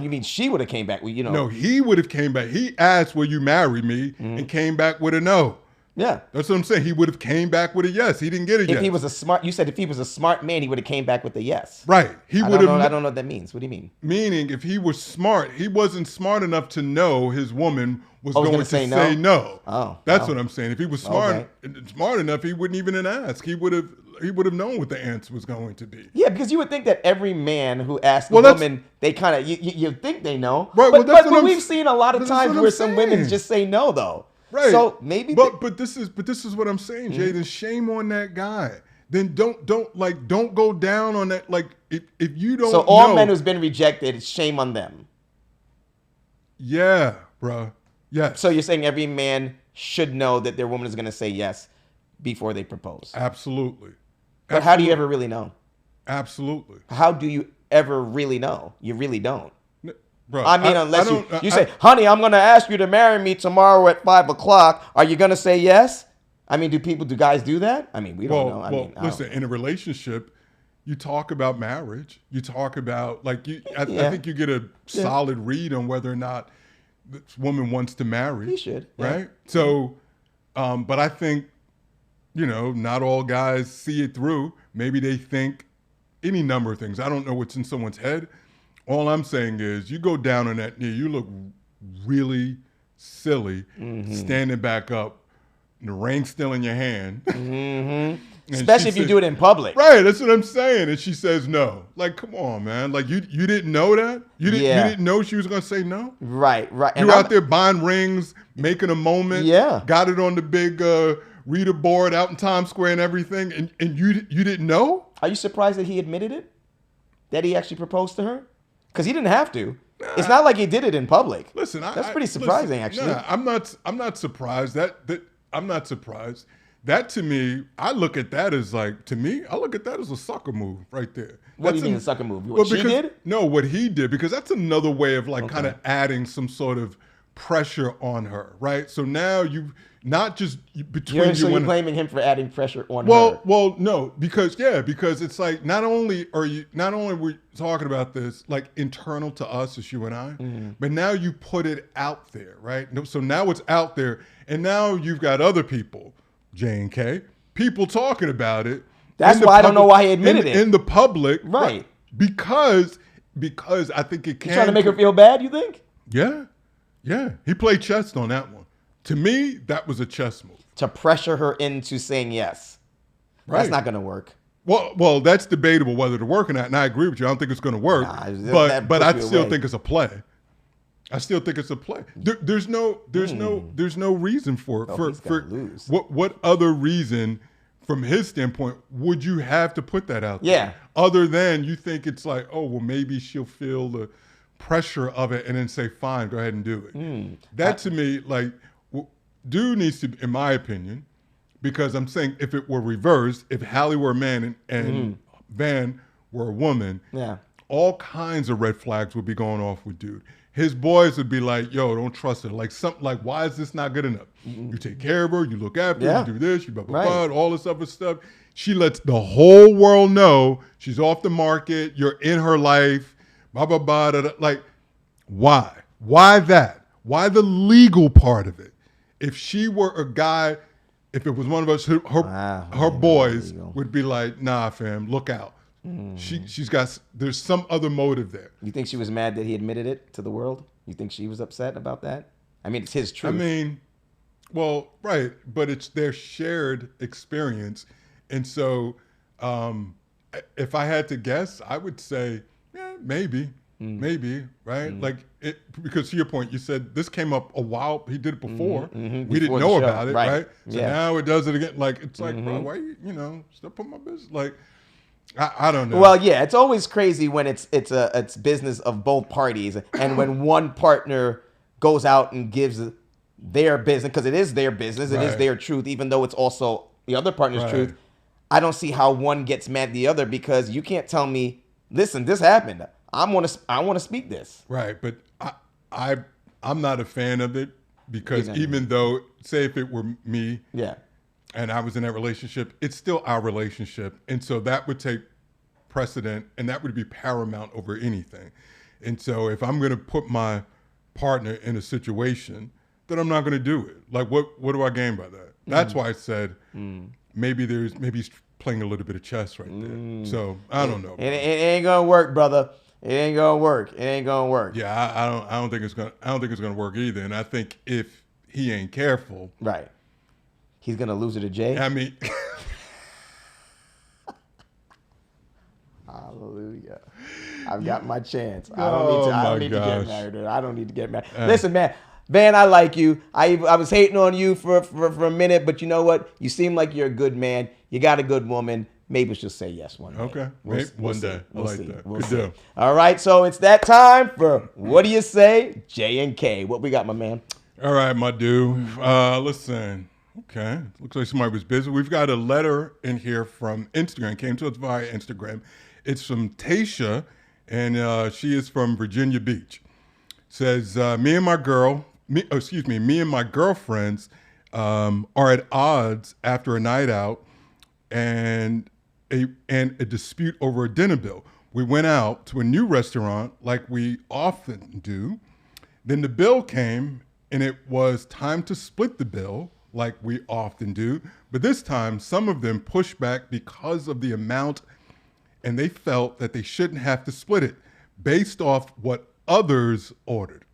mean she would have came back with, No, he would have came back. He asked, will you marry me? And came back with a no. Yeah. That's what I'm saying. He would have came back with a yes. He didn't get a yes. If he was you said if he was a smart man, he would have came back with a yes. Right. I don't know what that means. What do you mean? Meaning, if he was smart, he wasn't smart enough to know his woman was going to say no. Oh. That's what I'm saying. If he was smart enough, he wouldn't even ask. He would have known what the answer was going to be. Yeah, because you would think that every man who asks a woman, they kind of you think they know. Right. But we've seen a lot of times where some women just say no, though. Right. So maybe. But this is what I'm saying, Jay. Then shame on that guy. Then don't go down on that. Like if you don't. So all men who's been rejected, it's shame on them. Yeah, bruh. Yes. So you're saying every man should know that their woman is going to say yes before they propose. Absolutely. But how do you ever really know? Absolutely. How do you ever really know? You really don't. Bro, I mean, unless you say, honey, I'm going to ask you to marry me tomorrow at 5:00. Are you going to say yes? I mean, do guys do that? I mean, we don't know. I mean, listen, in a relationship, you talk about marriage. You talk about I think you get a solid read on whether or not this woman wants to marry. He should, right? So, but I think, not all guys see it through. Maybe they think any number of things. I don't know what's in someone's head. All I'm saying is, you go down on that knee, you look really silly standing back up, the ring still in your hand. Especially if you do it in public. Right, that's what I'm saying. And she says no. Like, come on, man. Like, you didn't know that? You didn't know she was going to say no? Right. You were out there buying rings, making a moment. Yeah. Got it on the big reader board out in Times Square and everything. And you didn't know? Are you surprised that he admitted it? That he actually proposed to her? Because he didn't have to. It's not like he did it in public. Listen, that's pretty surprising, actually. Nah, I'm not surprised. I'm not surprised. That, to me, I look at that as I look at that as a sucker move right there. What do you mean a sucker move? What she did? No, what he did, because that's another way of kind of adding some sort of pressure on her, right? So now you not just between So you're blaming him for adding pressure on her. Well, no, because it's like not only we're talking about this like internal to us as you and I, but now you put it out there, right? So now it's out there, and now you've got other people, J and K, people talking about it. That's why I don't know why he admitted it in the public, right? Because I think it can. You're trying to make her feel bad, you think? Yeah. He played chess on that one. To me, that was a chess move. To pressure her into saying yes. Right. That's not going to work. Well, that's debatable whether to work or not, and I agree with you. I don't think it's going to work. But I still think it's a play. I still think it's a play. There's no reason for it. What other reason, from his standpoint, would you have to put that out there? Yeah. Other than you think it's like, oh, well, maybe she'll feel the pressure of it and then say, fine, go ahead and do it. To me, like, dude needs to, in my opinion, because I'm saying if it were reversed, if Hallie were a man and Van were a woman, all kinds of red flags would be going off with dude. His boys would be like, yo, don't trust her. Like, something like, why is this not good enough? You take care of her, you look after her, you do this, you blah, blah, blah, all this other stuff. She lets the whole world know she's off the market, you're in her life, blah, blah, blah, blah, blah. Like, why? Why that? Why the legal part of it? If she were a guy, if it was one of us, her boys would be like, nah, fam, look out. There's some other motive there. You think she was mad that he admitted it to the world? You think she was upset about that? I mean, it's his truth. I mean, well, right, but it's their shared experience. And so if I had to guess, I would say, yeah, maybe, right? Like, because to your point, you said this came up a while, he did it before. We didn't know about it, right? So now it does it again. Like, it's like, bro, why you still put my business? Like, I don't know. Well, yeah, it's always crazy when it's business of both parties, and when one partner goes out and gives their business, because it is their business, it is their truth, even though it's also the other partner's truth. I don't see how one gets mad at the other, because you can't tell me, listen, this happened. I want to speak this. Right, but I'm not a fan of it, because even though, say if it were me, and I was in that relationship, it's still our relationship. And so that would take precedent, and that would be paramount over anything. And so if I'm going to put my partner in a situation, then I'm not going to do it. Like, what do I gain by that? That's why I said maybe he's playing a little bit of chess right there. So I don't know. It ain't going to work, brother. It ain't going to work. It ain't going to work. Yeah, I don't think it's going to work either. And I think if he ain't careful, right, he's going to lose it to Jay? I mean... Hallelujah. I've got my chance. I don't need to get married. I don't need to get married. Listen, man. Van, I like you. I was hating on you for a minute, but you know what? You seem like you're a good man. You got a good woman. Maybe she'll say yes one day. Okay. One day. I like that. Good deal. All right. So it's that time for What Do You Say, J and K. What we got, my man? All right, my dude. Listen. Okay. Looks like somebody was busy. We've got a letter in here from Instagram. Came to us via Instagram. It's from Tasha, and she is from Virginia Beach. Says, me and my girlfriends are at odds after a night out and a dispute over a dinner bill. We went out to a new restaurant like we often do. Then the bill came and it was time to split the bill like we often do. But this time, some of them pushed back because of the amount and they felt that they shouldn't have to split it based off what others ordered.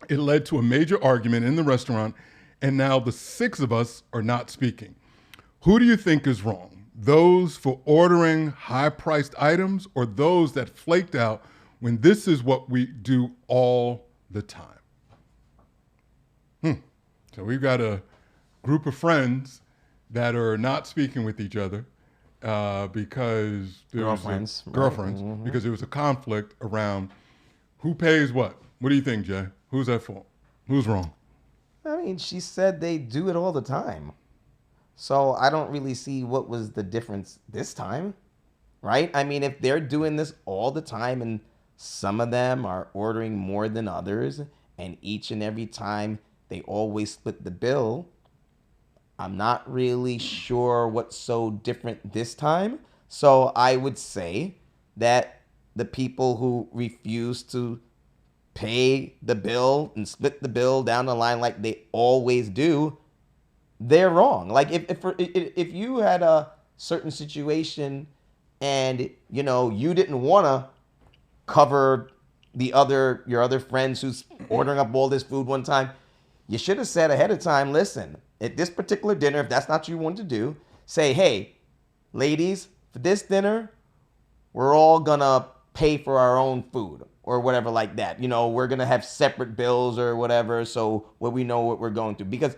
It led to a major argument in the restaurant, and now the 6 of us are not speaking. Who do you think is wrong? Those for ordering high-priced items or those that flaked out when this is what we do all the time? So we've got a group of friends that are not speaking with each other because there girlfriends, because there was a conflict around who pays what. What do you think, Jay? Who's at fault? Who's wrong? I mean, she said they do it all the time. So I don't really see what was the difference this time, right? I mean, if they're doing this all the time and some of them are ordering more than others and each and every time they always split the bill, I'm not really sure what's so different this time. So I would say that the people who refuse to pay the bill and split the bill down the line like they always do, they're wrong. Like if you had a certain situation and you didn't want to cover your other friends who's ordering up all this food one time, you should have said ahead of time, listen, at this particular dinner, if that's not what you want to do, say, hey, ladies, for this dinner, we're all gonna pay for our own food or whatever like that. We're gonna have separate bills or whatever, so we know what we're going through. Because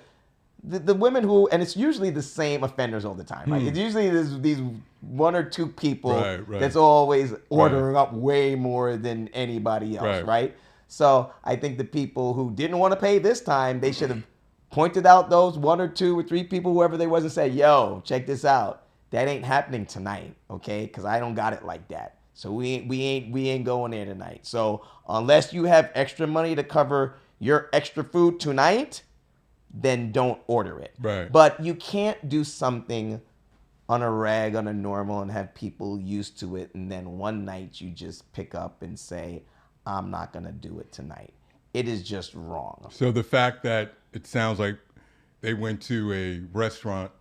the women and it's usually the same offenders all the time, right? It's usually these 1 or 2 people that's always ordering up way more than anybody else, right? So I think the people who didn't want to pay this time, they should have pointed out those 1 or 2 or 3 people, whoever they was, and said, yo, check this out. That ain't happening tonight, okay? Because I don't got it like that. So we ain't going there tonight. So unless you have extra money to cover your extra food tonight, then don't order it. Right. But you can't do something on a normal and have people used to it, and then one night you just pick up and say, I'm not going to do it tonight. It is just wrong. So the fact that it sounds like they went to a restaurant,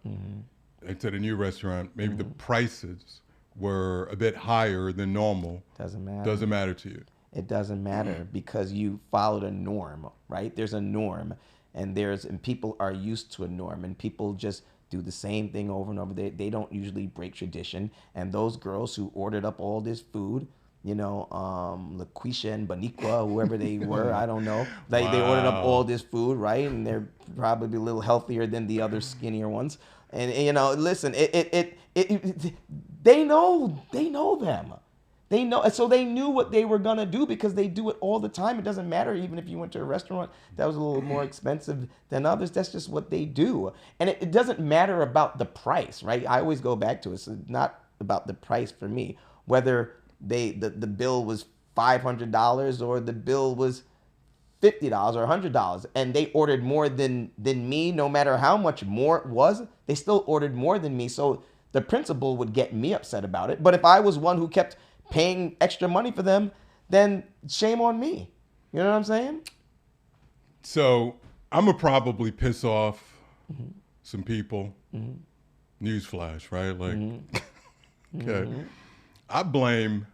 to the new restaurant, maybe the prices were a bit higher than normal. Doesn't matter. Doesn't matter to you. It doesn't matter because you followed a norm, right? There's a norm, and people are used to a norm, and people just do the same thing over and over. They don't usually break tradition. And those girls who ordered up all this food, LaQuisha and Baniqua, whoever they were, I don't know. They ordered up all this food, right? And they're probably a little healthier than the other skinnier ones. And listen, they know them. They know, so they knew what they were gonna do because they do it all the time. It doesn't matter even if you went to a restaurant that was a little more expensive than others. That's just what they do. And it doesn't matter about the price, right? I always go back to it. It's not about the price for me. Whether the bill was $500 or the bill was $50 or $100, and they ordered more than me, no matter how much more it was, they still ordered more than me. So the principal would get me upset about it. But if I was one who kept paying extra money for them, then shame on me. You know what I'm saying? So I'm gonna probably piss off some people. Newsflash, right? Like, okay. I blame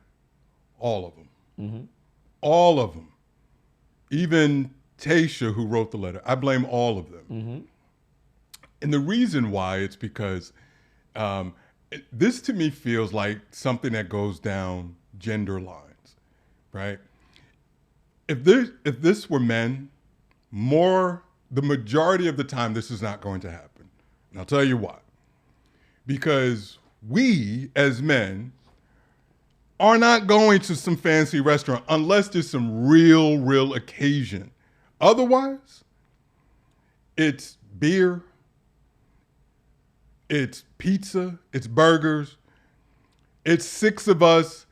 all of them. All of them. Even Tasha, who wrote the letter, I blame all of them. And the reason why, it's because this to me feels like something that goes down gender lines, right? If this were men, the majority of the time, this is not going to happen. And I'll tell you why. Because we, as men, are not going to some fancy restaurant unless there's some real occasion. Otherwise, it's beer, it's pizza, it's burgers, it's 6 of us,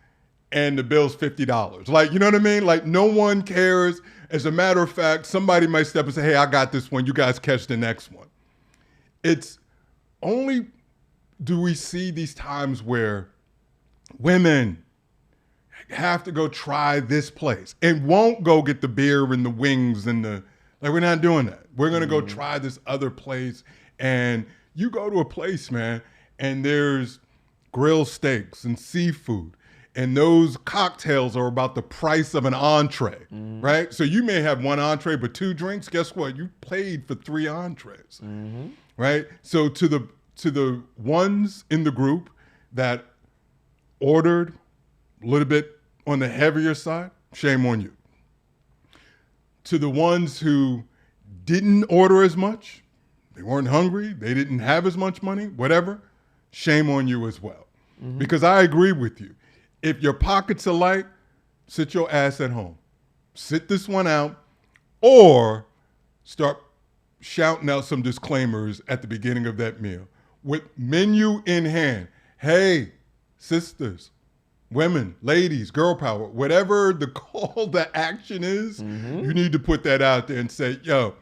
and the bill's $50. Like, you know what I mean? Like, no one cares. As a matter of fact, somebody might step and say, hey, I got this one. You guys catch the next one. it's only do we see these times where women have to go try this place and won't go get the beer and the wings and we're not doing that. We're going to go try this other place. And you go to a place, man, and there's grilled steaks and seafood. And those cocktails are about the price of an entree, right? So you may have one entree, but 2 drinks. Guess what? You paid for 3 entrees, right? So to the ones in the group that ordered a little bit on the heavier side, shame on you. To the ones who didn't order as much, they weren't hungry, they didn't have as much money, whatever, shame on you as well. Because I agree with you. If your pockets are light, sit your ass at home. Sit this one out, or start shouting out some disclaimers at the beginning of that meal. With menu in hand, hey, sisters, women, ladies, girl power, whatever the call to action is, you need to put that out there and say, yo,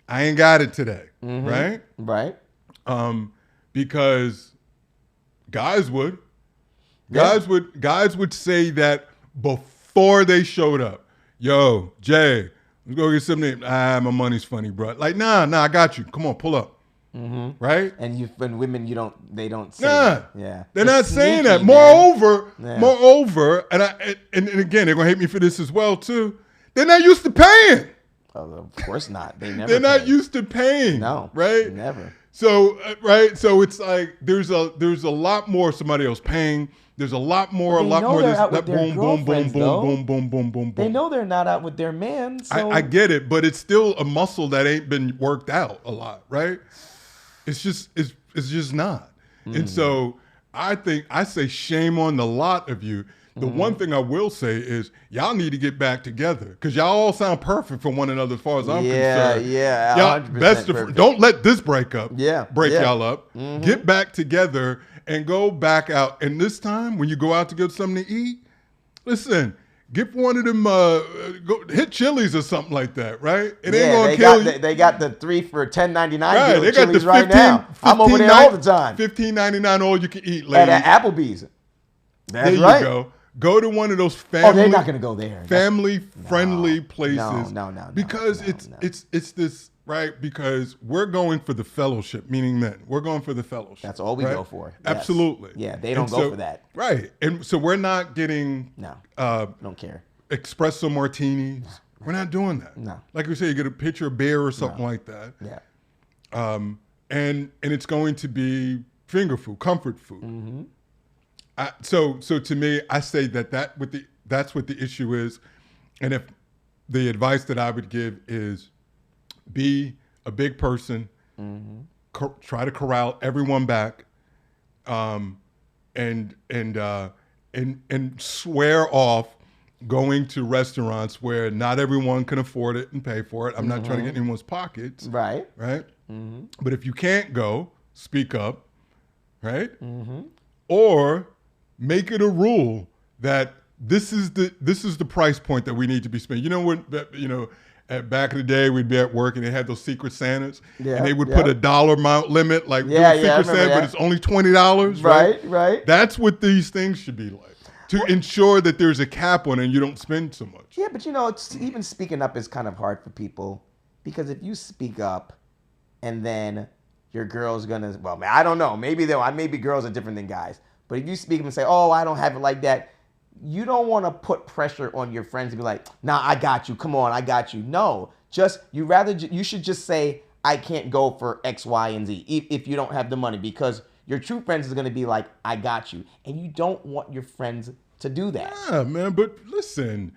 I ain't got it today, right? Right. Because guys would. Guys would say that before they showed up. Yo, Jay, let's go get something. My money's funny, bro. Like, nah, I got you. Come on, pull up. Right? And women, they don't say that. Yeah. They're not saying that. Man. Moreover, and again, they're gonna hate me for this as well too. They're not used to paying. Oh, of course not. They never. They're not used to paying. No. Right? Never. So right. So it's like there's a lot more somebody else paying. There's a lot more that boom. They know they're not out with their man. So. I get it, but it's still a muscle that ain't been worked out a lot, right? It's just not. And so I say shame on the lot of you. The one thing I will say is y'all need to get back together because y'all all sound perfect for one another as far as I'm concerned. Yeah, y'all best don't let this break up. Break y'all up. Get back together and go back out. And this time, when you go out to get something to eat, listen, get one of them, go hit Chili's or something like that, right? It ain't gonna kill you. They got the 3 for $10.99 right, they got Chili's the 15, right now. I'm over there all the time. $15.99 all you can eat, ladies. At Applebee's. That's there right. You go. Go to one of those family. Oh, they're not gonna go there. Family-friendly places. No. Because it's this. Right, because we're going for the fellowship, meaning men. We're going for the fellowship. That's all we go for. Yes. Absolutely. Yeah, they don't go for that. Right, and so we're not getting. No, don't care. Espresso martinis. No. We're not doing that. No. Like we say, you get a pitcher of beer or something like that. Yeah. And it's going to be finger food, comfort food. So to me, I say that's what the issue is, and if the advice that I would give is. Be a big person. Try to corral everyone back, and swear off going to restaurants where not everyone can afford it and pay for it. I'm not trying to get in anyone's pockets. Right. But if you can't go, speak up. Right. Or make it a rule that this is the price point that we need to be spending. You know what? Back in the day, we'd be at work and they had those Secret Santas, and they would put a dollar amount limit, like Secret Santa, but it's only $20, right? Right. That's what these things should be like to ensure that there's a cap on it and you don't spend so much. Yeah, but even speaking up is kind of hard for people because if you speak up and then your girl's gonna, well, I don't know, maybe girls are different than guys, but if you speak up and say, oh, I don't have it like that. You don't want to put pressure on your friends to be like, nah, I got you. Come on, I got you. No, you should just say, I can't go for X, Y, and Z if you don't have the money because your true friends is going to be like, I got you. And you don't want your friends to do that. Yeah, man, but listen,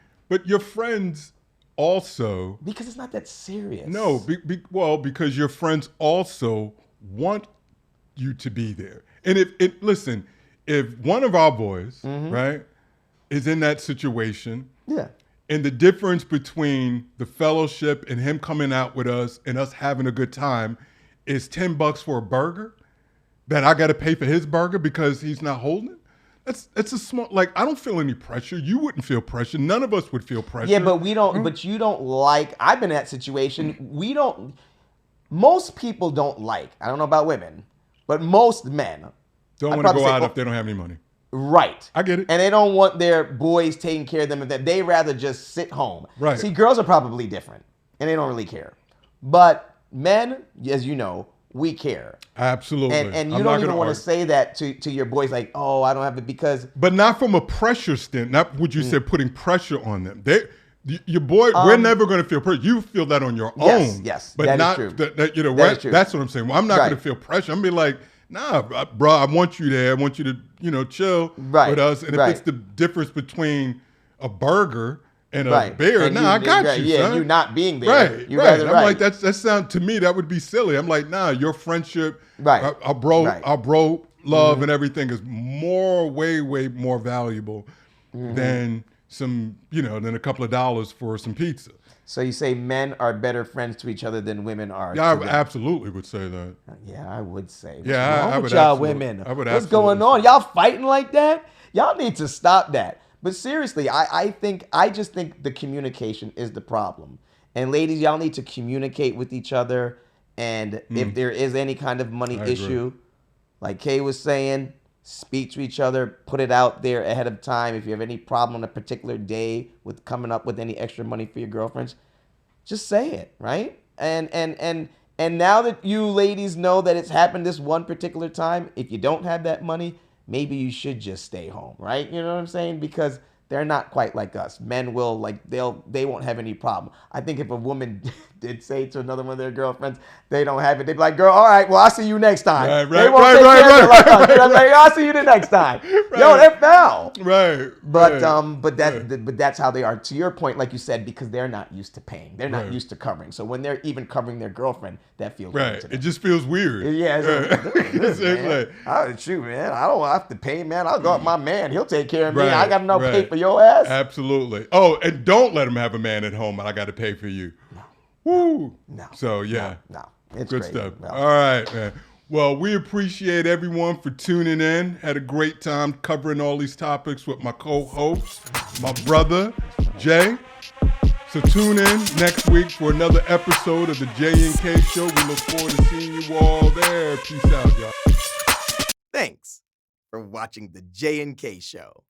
your friends also. Because it's not that serious. No, because your friends also want you to be there. And if one of our boys, right, is in that situation. Yeah. And the difference between the fellowship and him coming out with us and us having a good time is $10 for a burger that I got to pay for his burger because he's not holding it. That's a small, like, I don't feel any pressure. You wouldn't feel pressure. None of us would feel pressure. Yeah, but we don't, but you don't like, I've been in that situation. most people don't like, I don't know about women, but most men don't want to go out if they don't have any money. Right. I get it. And they don't want their boys taking care of them. They rather just sit home. Right. See, girls are probably different, and they don't really care. But men, as you know, we care. Absolutely. And you don't even want to say that to your boys like, oh, I don't have it because... But not from a pressure stint. Not what you said, putting pressure on them. Your boy, we're never going to feel pressure. You feel that on your own. Yes, but that not is true. That's what I'm saying. Well, I'm not going to feel pressure. I'm going to be like, nah, bro, I want you there. I want you to, chill with us. And if it's the difference between a burger and a beer, I got you, son. You not being there. Right, right. I'm like, that sound to me, that would be silly. I'm like, nah, your friendship, our bro love and everything is way more valuable than than a couple of dollars for some pizza. So you say men are better friends to each other than women are? Yeah, I absolutely would say that. Yeah, I would say. Yeah, I would y'all women? I would What's going on? Y'all fighting like that? Y'all need to stop that. But seriously, I just think the communication is the problem. And ladies, y'all need to communicate with each other. And if there is any kind of money issue, like Kay was saying, speak to each other, put it out there ahead of time. If you have any problem on a particular day with coming up with any extra money for your girlfriends, just say it, right? And now that you ladies know that it's happened this one particular time, if you don't have that money, maybe you should just stay home, right? You know what I'm saying? Because they're not quite like us. Men will, they won't have any problem. I think if a woman did say to another one of their girlfriends, they don't have it, they'd be like, girl, all right, well, I'll see you next time. They won't take care of it like us. I'll see you the next time. Yo, they're foul. Right. But that's how they are. To your point, like you said, because they're not used to paying. They're not used to covering. So when they're even covering their girlfriend, that feels weird to them. It just feels weird. Yeah. Shoot, man, I don't have to pay, man. I'll go up my man. He'll take care of me. I got enough pay for your ass. Absolutely. Oh, and don't let him have a man at home and I got to pay for you. No. Woo. No. So, yeah. No. It's good crazy. stuff. No. All right, man. Well, we appreciate everyone for tuning in. Had a great time covering all these topics with my co-host, my brother, Jay. So tune in next week for another episode of the J&K Show. We look forward to seeing you all there. Peace out, y'all. Thanks for watching the J&K Show.